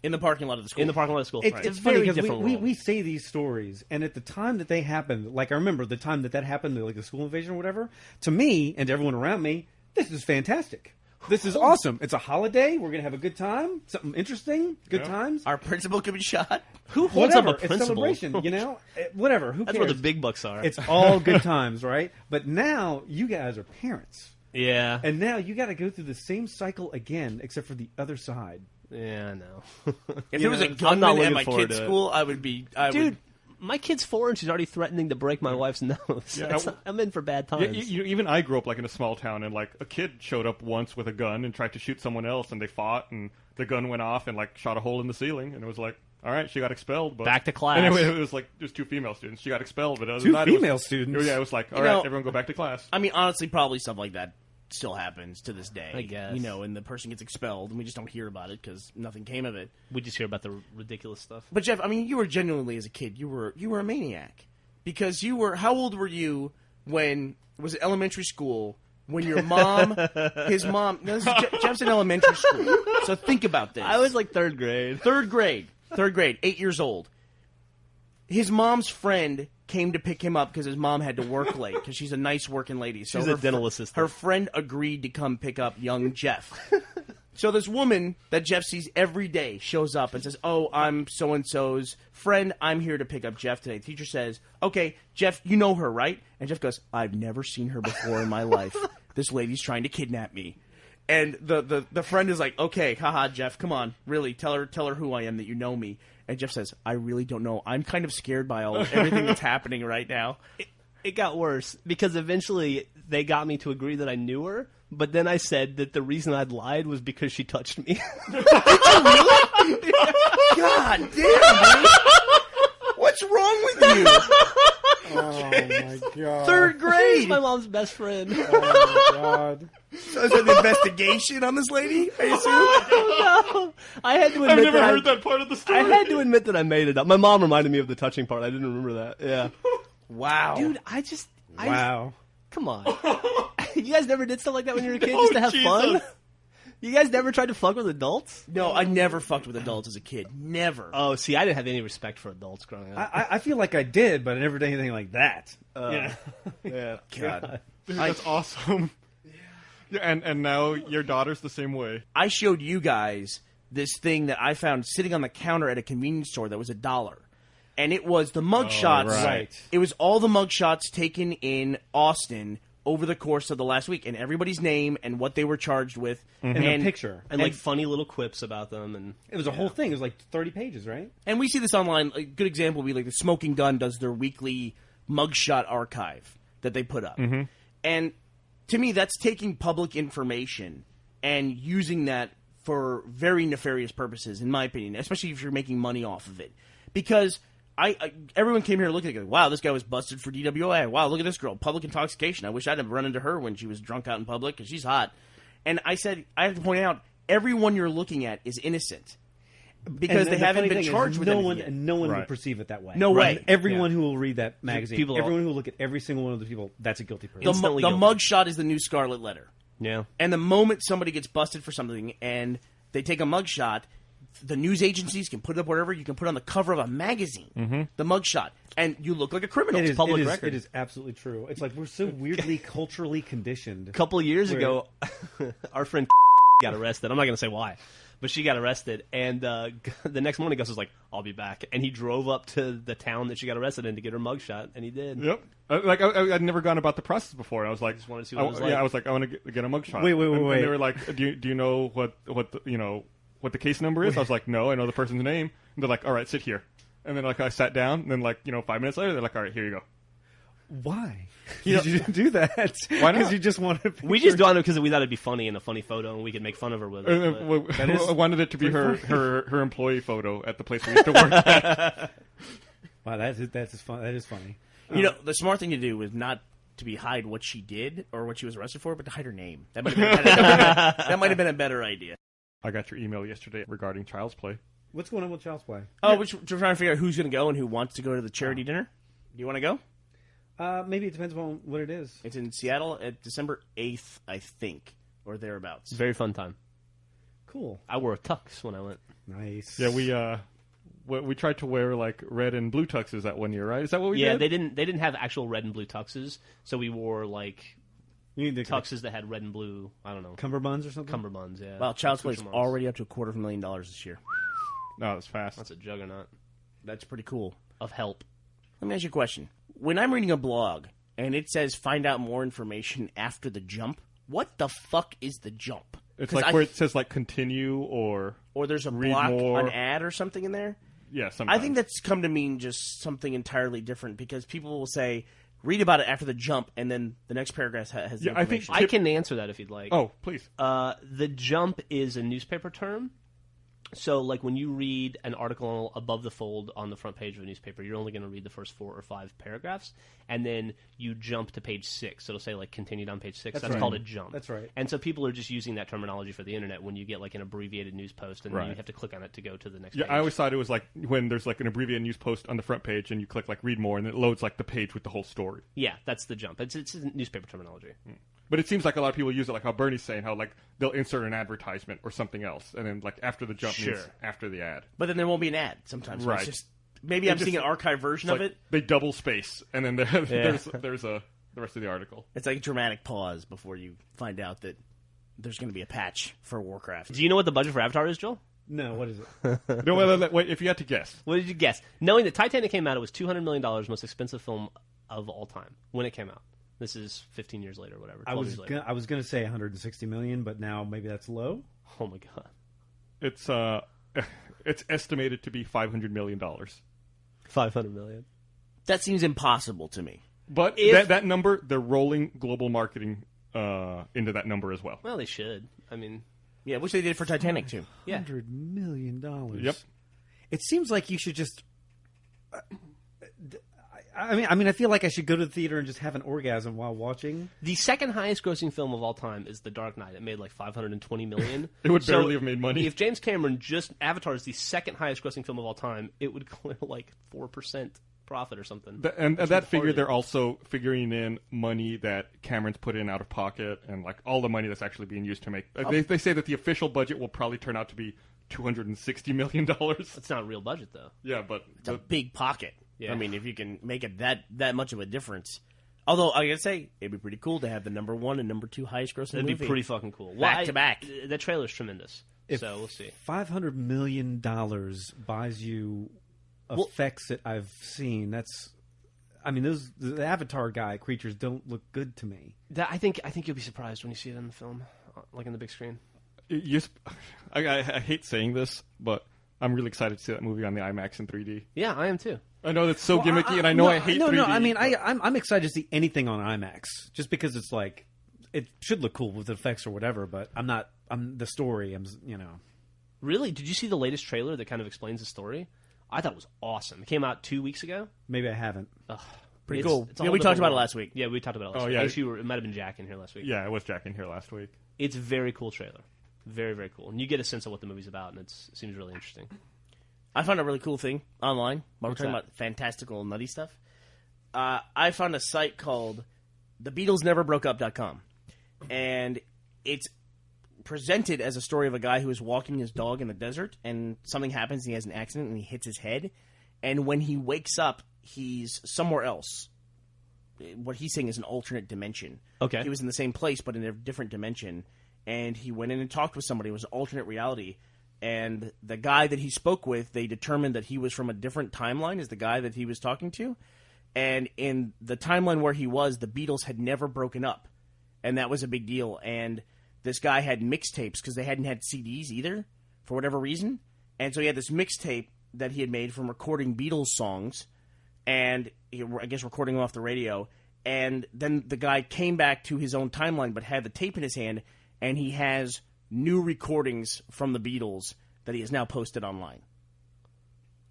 In the parking lot of the school. In the parking lot of school. It's Right. funny very because different world. we say these stories, and at the time that they happened, like I remember the time that happened, like the school invasion or whatever. To me and to everyone around me, this is fantastic. This is awesome. It's a holiday. We're gonna have a good time. Something interesting. Good times. Our principal could be shot. Who holds Whatever. up a principal? It's celebration. Whatever. Who That's cares? where the big bucks are. It's all good times, right? But now you guys are parents, yeah. and now you got to go through the same cycle again, except for the other side. Yeah, I know. If there was a I'm not gunman looking at my forward kid's to it. school, I would be... Dude, my kid's 4 and she's already threatening to break my wife's nose. Yeah, I'm in for bad Yeah, times. even I grew up like in a small town, and like a kid showed up once with a gun and tried to shoot someone else, and they fought, and the gun went off and like shot a hole in the ceiling, and it was like, all right, she got expelled. But Back to class. Anyway, it was like just 2 female students. She got expelled, but other Two than that, female students? Yeah, it was like, all You right, know- everyone go back to class. I mean, honestly, probably stuff like that still happens to this day. I guess. And the person gets expelled, and we just don't hear about it because nothing came of it. We just hear about the ridiculous stuff. But Jeff, I mean, you were genuinely, as a kid, you were a maniac. Because you were... How old were you when... Was it elementary school... When your mom... His mom... No, Jeff's in elementary school. So think about this. I was like 3rd grade. Third grade, 8 years old. His mom's friend came to pick him up because his mom had to work late because she's a nice working lady. So She's a dental assistant. Her friend agreed to come pick up young Jeff. So this woman that Jeff sees every day shows up and says, oh, I'm so-and-so's friend. I'm here to pick up Jeff today. The teacher says, okay, Jeff, you know her, right? And Jeff goes, I've never seen her before in my life. This lady's trying to kidnap me. And the friend is like, okay, haha, Jeff, come on, really, tell her who I am, that you know me. And Jeff says, I really don't know. I'm kind of scared by everything that's happening right now. It got worse because eventually they got me to agree that I knew her, but then I said that the reason I'd lied was because she touched me. God damn, dude. What's wrong with you? Oh my god! Third She's grade. my mom's best friend. Oh my god! So is there an investigation on this lady? I assume. No. I had to admit I've never that heard that part of the story. I had to admit that I made it up. My mom reminded me of the touching part. I didn't remember that. Yeah. Wow, Dude, Wow! come on. You guys never did stuff like that when you were a kid just to have fun? Jesus. You guys never tried to fuck with adults? No, I never fucked with adults as a kid. Never. Oh, see, I didn't have any respect for adults growing up. I feel like I did, but I never did anything like that. Yeah. God. Dude, that's awesome. Yeah, and now your daughter's the same way. I showed you guys this thing that I found sitting on the counter at a convenience store that was $1. And it was the mugshots. right. It was all the mugshots taken in Austin over the course of the last week, and everybody's name and what they were charged with. And a picture. And like funny little quips about them. And It was a whole thing. It was like 30 pages, right? And we see this online. A good example would be like the Smoking Gun does their weekly mugshot archive that they put up. And to me, that's taking public information and using that for very nefarious purposes, in my opinion, especially if you're making money off of it. Because everyone came here looking at it, wow, this guy was busted for DWI. Wow, look at this girl, public intoxication. I wish I'd have run into her when she was drunk out in public because she's hot. And I said, I have to point out, everyone you're looking at is innocent. Because And they the haven't funny been thing is charged with no anything one, yet. and no one Right. will perceive it that way. No way. Everyone who will read that magazine, People everyone who will look at every single one of the people, that's a guilty person. The Instantly guilty. mugshot is the new Scarlet Letter. yeah. And the moment somebody gets busted for something and they take a mugshot, The news agencies can put up whatever you can put on the cover of a magazine, the mugshot, and you look like a criminal. It's public record. It is absolutely true. It's like we're so weirdly culturally conditioned. A couple of years ago, our friend got arrested. I'm not going to say why, but she got arrested. And the next morning, Gus was like, "I'll be back," and he drove up to the town that she got arrested in to get her mugshot, and he did. Yep. I'd never gone about the process before. I was like, just wanted to see what it was like. Yeah, I was like, I want to get a mugshot. Wait. And they were like, do you know what the case number is? I was like, no, I know the person's name. And they're like, all right, sit here. And then I sat down, and then 5 minutes later, they're like, all right, here you go. Why? You didn't do that. Why not? Because you just wanted. We just done it because we thought it'd be funny and a funny photo, and we could make fun of her with it. I wanted it to be her employee photo at the place we used to work at. Wow, that's fun. That is funny. The smart thing to do was not to hide what she did or what she was arrested for, but to hide her name. That might have been a better idea. I got your email yesterday regarding Child's Play. What's going on with Child's Play? Oh, we're trying to figure out who's going to go and who wants to go to the charity dinner. Do you want to go? Maybe it depends on what it is. It's in Seattle at December 8th, I think, or thereabouts. It's a very fun time. Cool. I wore a tux when I went. Nice. Yeah, we tried to wear like red and blue tuxes that one year, right? Is that what we did? Yeah, they didn't have actual red and blue tuxes, so we wore like tuxes that had red and blue. I don't know, cummerbunds or something. Cummerbunds, yeah. Well, Child's Play is already up to $250,000 this year. No, that's fast. That's a juggernaut. That's pretty cool. Of help. Let me ask you a question. When I'm reading a blog and it says find out more information after the jump, what the fuck is the jump? It's like where it says like continue or there's a read block, more. an ad or something in there. Yeah, sometimes. I think that's come to mean just something entirely different because people will say read about it after the jump, and then the next paragraph has the information. I can answer that if you'd like. Oh, please. The jump is a newspaper term. So, like, when you read an article above the fold on the front page of a newspaper, you're only going to read the first 4 or 5 paragraphs, and then you jump to page 6. So it'll say, like, continued on page 6. That's right. called a jump. That's right. And so people are just using that terminology for the internet when you get, like, an abbreviated news post, and then you have to click on it to go to the next page. I always thought it was, like, when there's, like, an abbreviated news post on the front page, and you click, like, read more, and it loads, like, the page with the whole story. Yeah, that's the jump. It's newspaper terminology. But it seems like a lot of people use it, like how Burnie's saying, how like they'll insert an advertisement or something else, and then like after the jump means after the ad. But then there won't be an ad sometimes. Right. It's just, maybe I'm seeing an archive version of it. They double space, and then there's the rest of the article. It's like a dramatic pause before you find out that there's going to be a patch for Warcraft. Do you know what the budget for Avatar is, Joel? No, what is it? No, wait, if you had to guess. What did you guess? Knowing that Titanic came out, it was $200 million, most expensive film of all time when it came out. This is 15 years later, whatever. I was going to say 160 million, but now maybe that's low. Oh my god! It's estimated to be $500 million. 500 million. That seems impossible to me. But that number, they're rolling global marketing into that number as well. Well, they should. I mean, yeah, which they did for Titanic too. Yeah, $100 million. Yep. It seems like you should just. I mean, I feel like I should go to the theater and just have an orgasm while watching. the second highest grossing film of all time is The Dark Knight. It made like $520 million. It would barely have made money. If James Cameron Avatar is the second highest grossing film of all time, it would clear like 4% profit or something. And that figure, they're also figuring in money that Cameron's put in out of pocket, and like all the money that's actually being used to make. They say that the official budget will probably turn out to be $260 million. It's not a real budget though. Yeah, but it's a big pocket. Yeah. I mean, if you can make it that much of a difference. Although, I gotta say, it'd be pretty cool to have the number 1 and number 2 highest grossing movie. It'd be pretty fucking cool. Back to back. That trailer's tremendous. So we'll see. $500 million buys you effects that I've seen. I mean, the Avatar creatures don't look good to me. I think you'll be surprised when you see it in the film, like in the big screen. I hate saying this, but I'm really excited to see that movie on the IMAX in 3D. Yeah, I am too. I know that's so gimmicky, and I know I hate 3D. No, I mean, I'm excited to see anything on IMAX, just because it's like, it should look cool with the effects or whatever, but I'm the story, Really? Did you see the latest trailer that kind of explains the story? I thought it was awesome. It came out 2 weeks ago. Maybe I haven't. Pretty cool. Yeah, we talked about it last week. Yeah, we talked about it last week. Yeah. Actually, it might have been Jack in here last week. Yeah, it was Jack in here last week. It's a very cool trailer. Very, very cool. And you get a sense of what the movie's about, and it seems really interesting. I found a really cool thing online while we're What's talking that? about fantastical and nutty stuff. I found a site called TheBeatlesNeverBrokeUp.com, and it's presented as a story of a guy who is walking his dog in the desert, and something happens, and he has an accident, and he hits his head. And when he wakes up, he's somewhere else. What he's saying is an alternate dimension. Okay. He was in the same place, but in a different dimension. And he went in and talked with somebody. It was an alternate reality. And the guy that he spoke with, they determined that he was from a different timeline as the guy that he was talking to. And in the timeline where he was, the Beatles had never broken up. And that was a big deal. And this guy had mixtapes because they hadn't had CDs either, for whatever reason. And so he had this mixtape that he had made from recording Beatles songs, and I guess recording them off the radio. And then the guy came back to his own timeline, but had the tape in his hand, and he has new recordings from the Beatles that he has now posted online.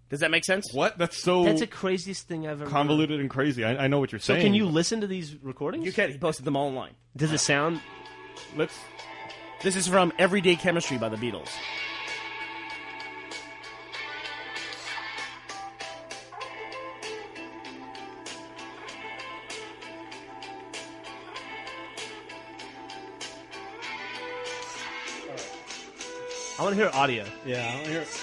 Does that make sense? What? That's so That's the craziest thing I've ever convoluted and crazy. I know what you're saying. So can you listen to these recordings? You can. He posted them all online. Does it sound... This is from Everyday Chemistry by the Beatles. I want to hear audio. Yeah, I want to hear it.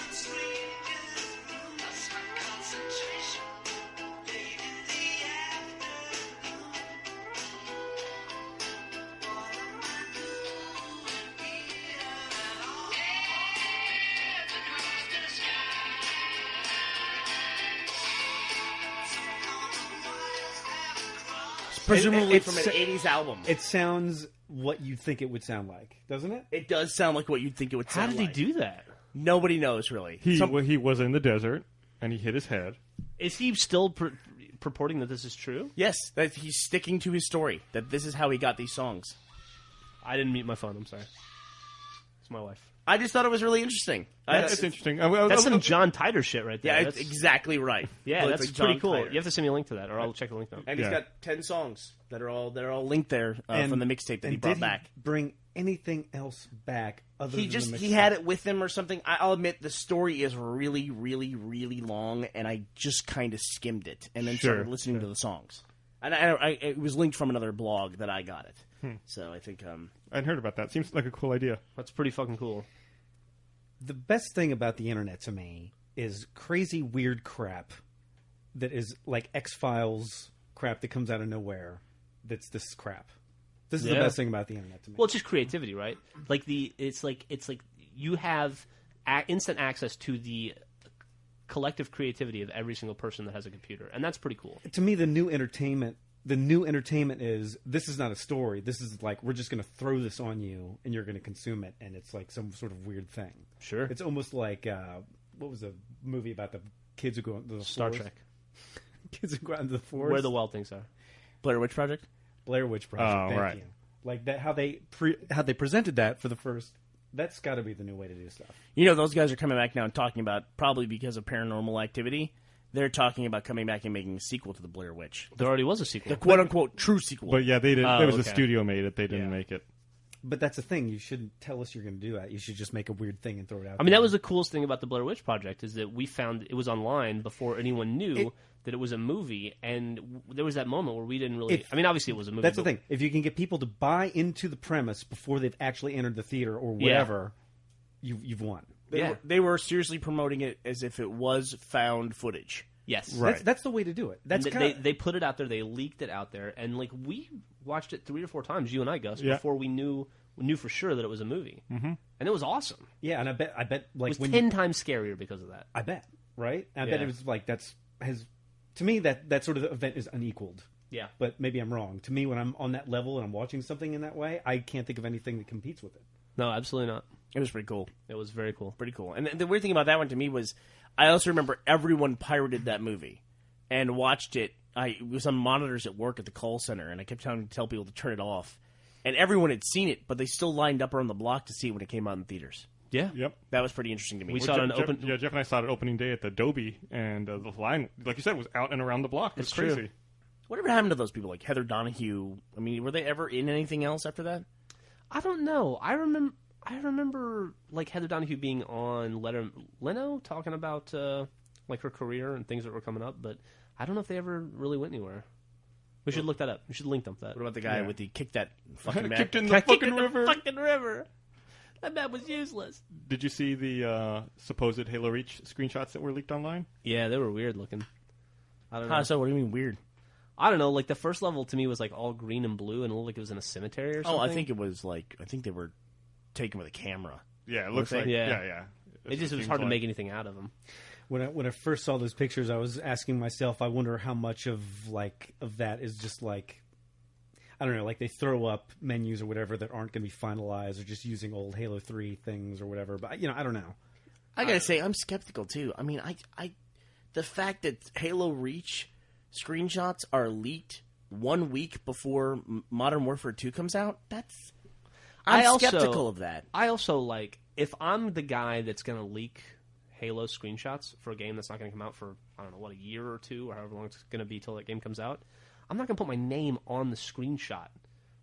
Presumably It's- from an 80s album. It sounds what you'd think it would sound like, doesn't it? It does sound like what you'd think it would How sound did like. he do that? Nobody knows, really. He was in the desert, and he hit his head. Is he still purporting that this is true? Yes, that he's sticking to his story, that this is how he got these songs. I didn't mute my phone. I'm sorry. It's my wife. I just thought it was really interesting. That's interesting. That's some John Titor shit right there. Yeah, That's, it's exactly right. yeah, Well, that's it's like pretty John cool. Titor. You have to send me a link to that, or I'll check the link now. And he's Yeah. got 10 songs that are all linked there from the mixtape that he brought back. Bring anything else back other He than just the he had it with him or something. I'll admit the story is really, really, really long, and I just kind of skimmed it and then started listening to the songs. And it was linked from another blog that I got it. So I think I hadn't heard about that. Seems like a cool idea. That's pretty fucking cool. The best thing about the internet to me is crazy weird crap that is like X-Files crap that comes out of nowhere. That's this crap. This is the best thing about the internet to me. Well, it's just creativity, right? Like it's like you have instant access to the collective creativity of every single person that has a computer, and that's pretty cool. To me, the new entertainment is this is not a story. This is like we're just going to throw this on you and you're going to consume it, and it's like some sort of weird thing. Sure, it's almost like what was the movie about the kids who go into the Star forest? Trek. Kids who go out into the forest. Where the wild things are. Blair Witch Project. Blair Witch Project. Oh, thank right. you. Like that, how they presented that for the first. That's got to be the new way to do stuff. You know, those guys are coming back now and talking about, probably because of Paranormal Activity, they're talking about coming back and making a sequel to the Blair Witch. There already was a sequel. The quote-unquote true sequel. But yeah, they didn't. Oh, There was okay. a studio made it. They didn't make it. But that's the thing. You shouldn't tell us you're going to do that. You should just make a weird thing and throw it out. I mean, that was the coolest thing about the Blair Witch Project is that we found it was online before anyone knew that it was a movie, and there was that moment where we didn't really. I mean, obviously it was a movie. That's the thing. If you can get people to buy into the premise before they've actually entered the theater or whatever, you've won. They were seriously promoting it as if it was found footage. Yes, Right. That's the way to do it. That's they put it out there. They leaked it out there, and like we watched it 3 or 4 times, you and I, Gus, before we knew for sure that it was a movie, and it was awesome. yeah. And I bet It like was when 10 times scarier because of that. I bet right. And I bet it was like to me that sort of event is unequaled. Yeah, But maybe I'm wrong. To me, when I'm on that level and I'm watching something in that way, I can't think of anything that competes with it. no, absolutely not. It was pretty cool. It was very cool. Pretty cool. And the weird thing about that one to me was I also remember everyone pirated that movie and watched it. It was on monitors at work at the call center, and I kept trying to tell people to turn it off. And everyone had seen it, but they still lined up around the block to see it when it came out in theaters. Yeah, Yep. That was pretty interesting to me. We saw it on open. Yeah, Jeff and I saw it opening day at the Adobe, and the line, like you said, was out and around the block. It was It's true. crazy. Whatever happened to those people, like Heather Donahue? I mean, were they ever in anything else after that? I don't know. I remember like Heather Donahue being on Leno talking about like her career and things that were coming up, but I don't know if they ever really went anywhere. We should look that up. We should link them to that. What about the guy with the kick that fucking man? Kicked in the fucking river. Fucking river. That map was useless. Did you see the supposed Halo Reach screenshots that were leaked online? Yeah, they were weird looking. I don't know. How so? What do you mean weird? I don't know. Like the first level to me was like all green and blue, and it looked like it was in a cemetery or something. Oh, I think it was like they were taken with a camera. Yeah, it looks like yeah. It was hard to make anything out of them. When I first saw those pictures, I was asking myself, I wonder how much of that is just like, I don't know, like they throw up menus or whatever that aren't going to be finalized, or just using old Halo 3 things or whatever. But I don't know. I gotta say, I'm skeptical too. I mean, the fact that Halo Reach screenshots are leaked 1 week before Modern Warfare 2 comes out, I'm skeptical of that. I also like, if I'm the guy that's going to leak Halo screenshots for a game that's not going to come out for, I don't know, a year or two, or however long it's going to be till that game comes out, I'm not going to put my name on the screenshot.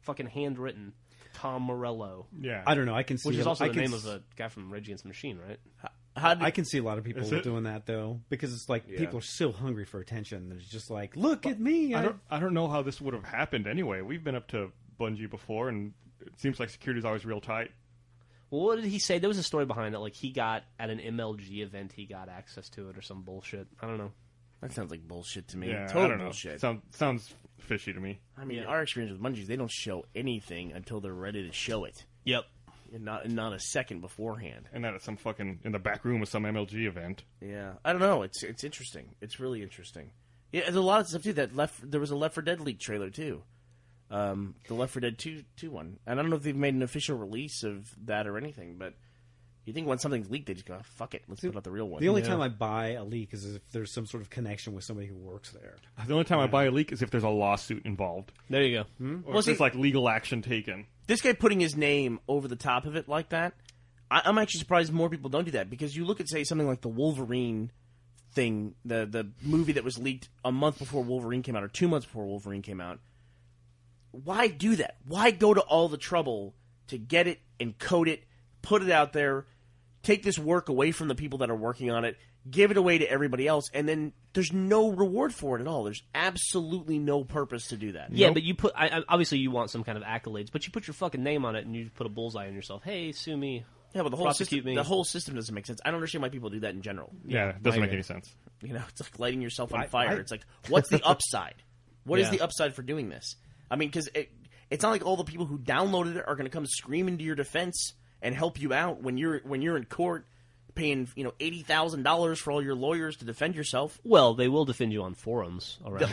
Fucking handwritten, Tom Morello. Yeah. I don't know. I can see Which is also the name of a guy from Rage Against the Machine, right? I can see a lot of people doing that, though, because it's like people are so hungry for attention. It's just like, look at me. I don't know how this would have happened anyway. We've been up to Bungie before, and it seems like security's always real tight. Well, what did he say? There was a story behind it. Like, he got, at an MLG event, he got access to it or some bullshit. I don't know. That sounds like bullshit to me. Yeah, Total I don't know. bullshit. Sounds fishy to me. I mean, our experience with Bungie is they don't show anything until they're ready to show it. Yep. And not a second beforehand. And that at some fucking in the back room of some MLG event. Yeah, I don't know. It's interesting. It's really interesting. Yeah, there's a lot of stuff too. There was a Left 4 Dead leak trailer too. The Left 4 Dead 2 one, and I don't know if they've made an official release of that or anything. But you think when something's leaked, they just go, "Fuck it, let's put out the real one." The only time I buy a leak is if there's some sort of connection with somebody who works there. The only time I buy a leak is if there's a lawsuit involved. There you go. Or if there's like legal action taken. This guy putting his name over the top of it like that, I'm actually surprised more people don't do that, because you look at, say, something like the Wolverine thing, the movie that was leaked a month before Wolverine came out, or 2 months before Wolverine came out. Why do that? Why go to all the trouble to get it, encode it, put it out there, take this work away from the people that are working on it, give it away to everybody else, and then there's no reward for it at all. There's absolutely no purpose to do that. Yeah, Nope. but you put, obviously you want some kind of accolades, but you put your fucking name on it and you put a bullseye on yourself. Hey, sue me. Yeah, but the whole prosecute system, me. the whole system doesn't make sense. I don't understand why people do that in general. Yeah, it doesn't make any sense. You know, it's like lighting yourself on fire. It's like, what's the upside? What is Yeah. the upside for doing this? I mean, because it's not like all the people who downloaded it are going to come screaming to your defense and help you out when you're in court, paying $80,000 for all your lawyers to defend yourself. Well, they will defend you on forums. All right.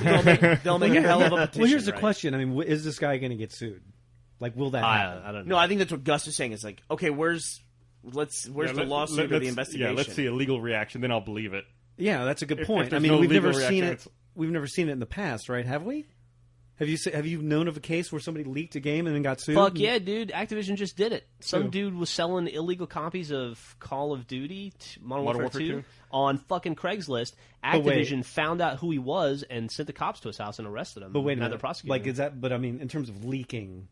They'll make a hell of a petition. Well, here's the right? question. I mean, is this guy going to get sued? Like, will that happen? I don't know. No, I think that's what Gus is saying. It's like, okay, where's the lawsuit or the investigation? Yeah, let's see a legal reaction, then I'll believe it. Yeah, that's a good If point. I there's mean, no we've never legal seen reaction, it. it's- We've never seen it in the past, right? Have we? Have you known of a case where somebody leaked a game and then got sued? Fuck yeah, dude. Activision just did it. Some dude was selling illegal copies of Call of Duty, Modern Warfare 2, on fucking Craigslist. Activision found out who he was and sent the cops to his house and arrested him. But wait a now minute. they're prosecuting Like, him. is that? But I mean, in terms of leaking,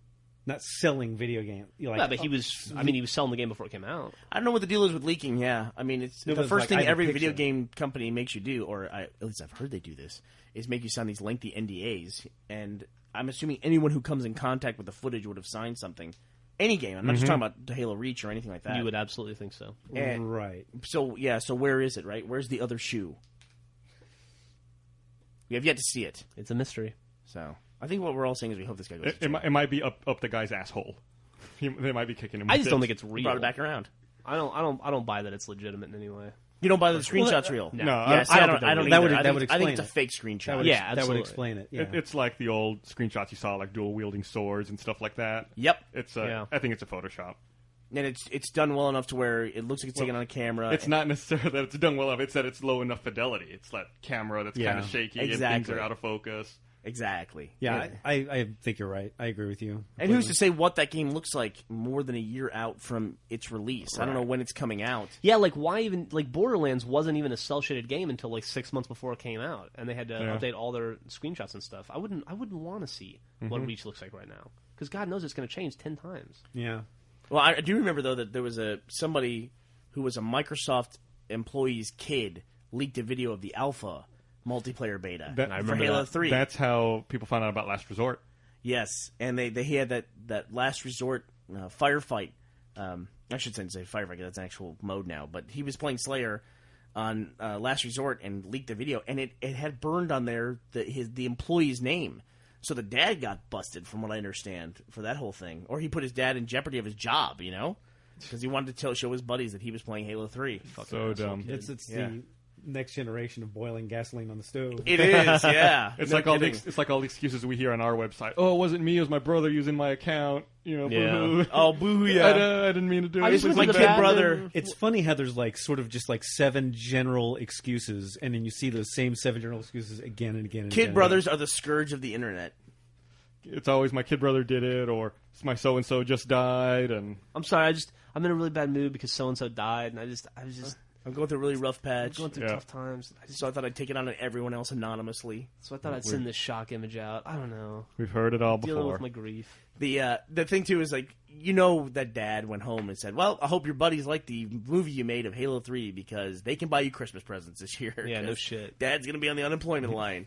not selling video game. Like, Yeah, but he was selling the game before it came out. I don't know what the deal is with leaking. Yeah, I mean, it's No, the but first like, thing I have a every picture. video game company makes you do, or at least I've heard they do this, is make you sign these lengthy NDAs. And I'm assuming anyone who comes in contact with the footage would have signed something. Any game. I'm not just talking about the Halo Reach or anything like that. You would absolutely think so. And right. So yeah, so where is it? Right? Where's the other shoe? We have yet to see it. It's a mystery. So I think what we're all saying is we hope this guy goes. to jail. It might be up the guy's asshole. They might be kicking him. I with just don't it. think it's real. Brought it back around. I don't buy that it's legitimate in any way. You don't buy the screenshots real? No. Yes, I I don't don't. I don't. That would- either. that would I think explain it's a fake screenshot. That would, Yeah, that would absolutely. explain it. Yeah. It's like the old screenshots you saw, like dual wielding swords and stuff like that. Yep. I think it's a Photoshop. And it's done well enough to where it looks like it's taken on a camera. It's not necessarily that it's done well enough. It's that it's low enough fidelity. It's that camera that's kind of shaky and things Exactly. are out of focus. Exactly. Yeah, I think you're right. I agree with you. And who's to say what that game looks like more than a year out from its release? I don't know when it's coming out. Yeah, like why even like Borderlands wasn't even a cell shaded game until like 6 months before it came out, and they had to update all their screenshots and stuff. I wouldn't want to see what Reach looks like right now, because God knows it's going to change 10 times. Yeah. Well, I do remember though that there was somebody who was a Microsoft employee's kid leaked a video of the alpha multiplayer beta for Halo 3. That's how people found out about Last Resort. Yes, and they had that Last Resort firefight I should say Firefighter. That's an actual mode now. But he was playing Slayer on Last Resort and leaked the video, and it had burned on there the employee's name. So the dad got busted, from what I understand, for that whole thing. Or he put his dad in jeopardy of his job, because he wanted to show his buddies that he was playing Halo 3. So dumb. It's the next generation of boiling gasoline on the stove. It is, yeah. It's like all the excuses we hear on our website. Oh, it wasn't me. It was my brother using my account. Boo-hoo. Oh, boo, yeah. I didn't mean to do it. This was my kid brother. It's funny how there's sort of just 7 general excuses, and then you see those same 7 general excuses again and again and again. Kid brothers are the scourge of the internet. It's always my kid brother did it, or my so and so just died, and I'm sorry. I'm in a really bad mood because so and so died, and I was just. I'm going through a really rough patch. I'm going through tough times. So I thought I'd take it on everyone else anonymously. So I thought I'd send this shock image out. I don't know. We've heard it all before. Dealing with my grief. The thing too is that dad went home and said, "Well, I hope your buddies like the movie you made of Halo 3 because they can buy you Christmas presents this year." Yeah, no shit. Dad's gonna be on the unemployment line.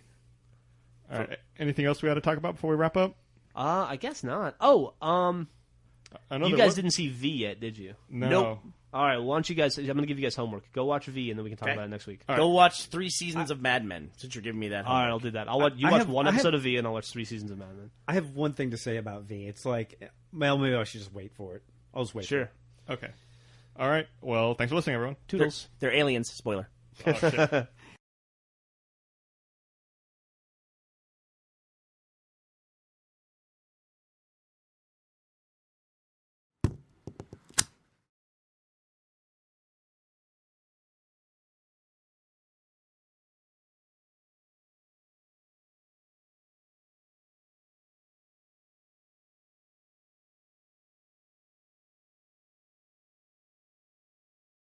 All right. Anything else we had to talk about before we wrap up? I guess not. Oh, you guys didn't see V yet, did you? No. Nope. All right, why don't you guys... I'm going to give you guys homework. Go watch V, and then we can talk about it next week. Go watch 3 seasons of Mad Men, since you're giving me that homework. All right, I'll do that. Watch one episode of V, and I'll watch 3 seasons of Mad Men. I have one thing to say about V. It's maybe I should just wait for it. I'll just wait for it. Okay. All right. Well, thanks for listening, everyone. Toodles. They're aliens. Spoiler. Oh, shit.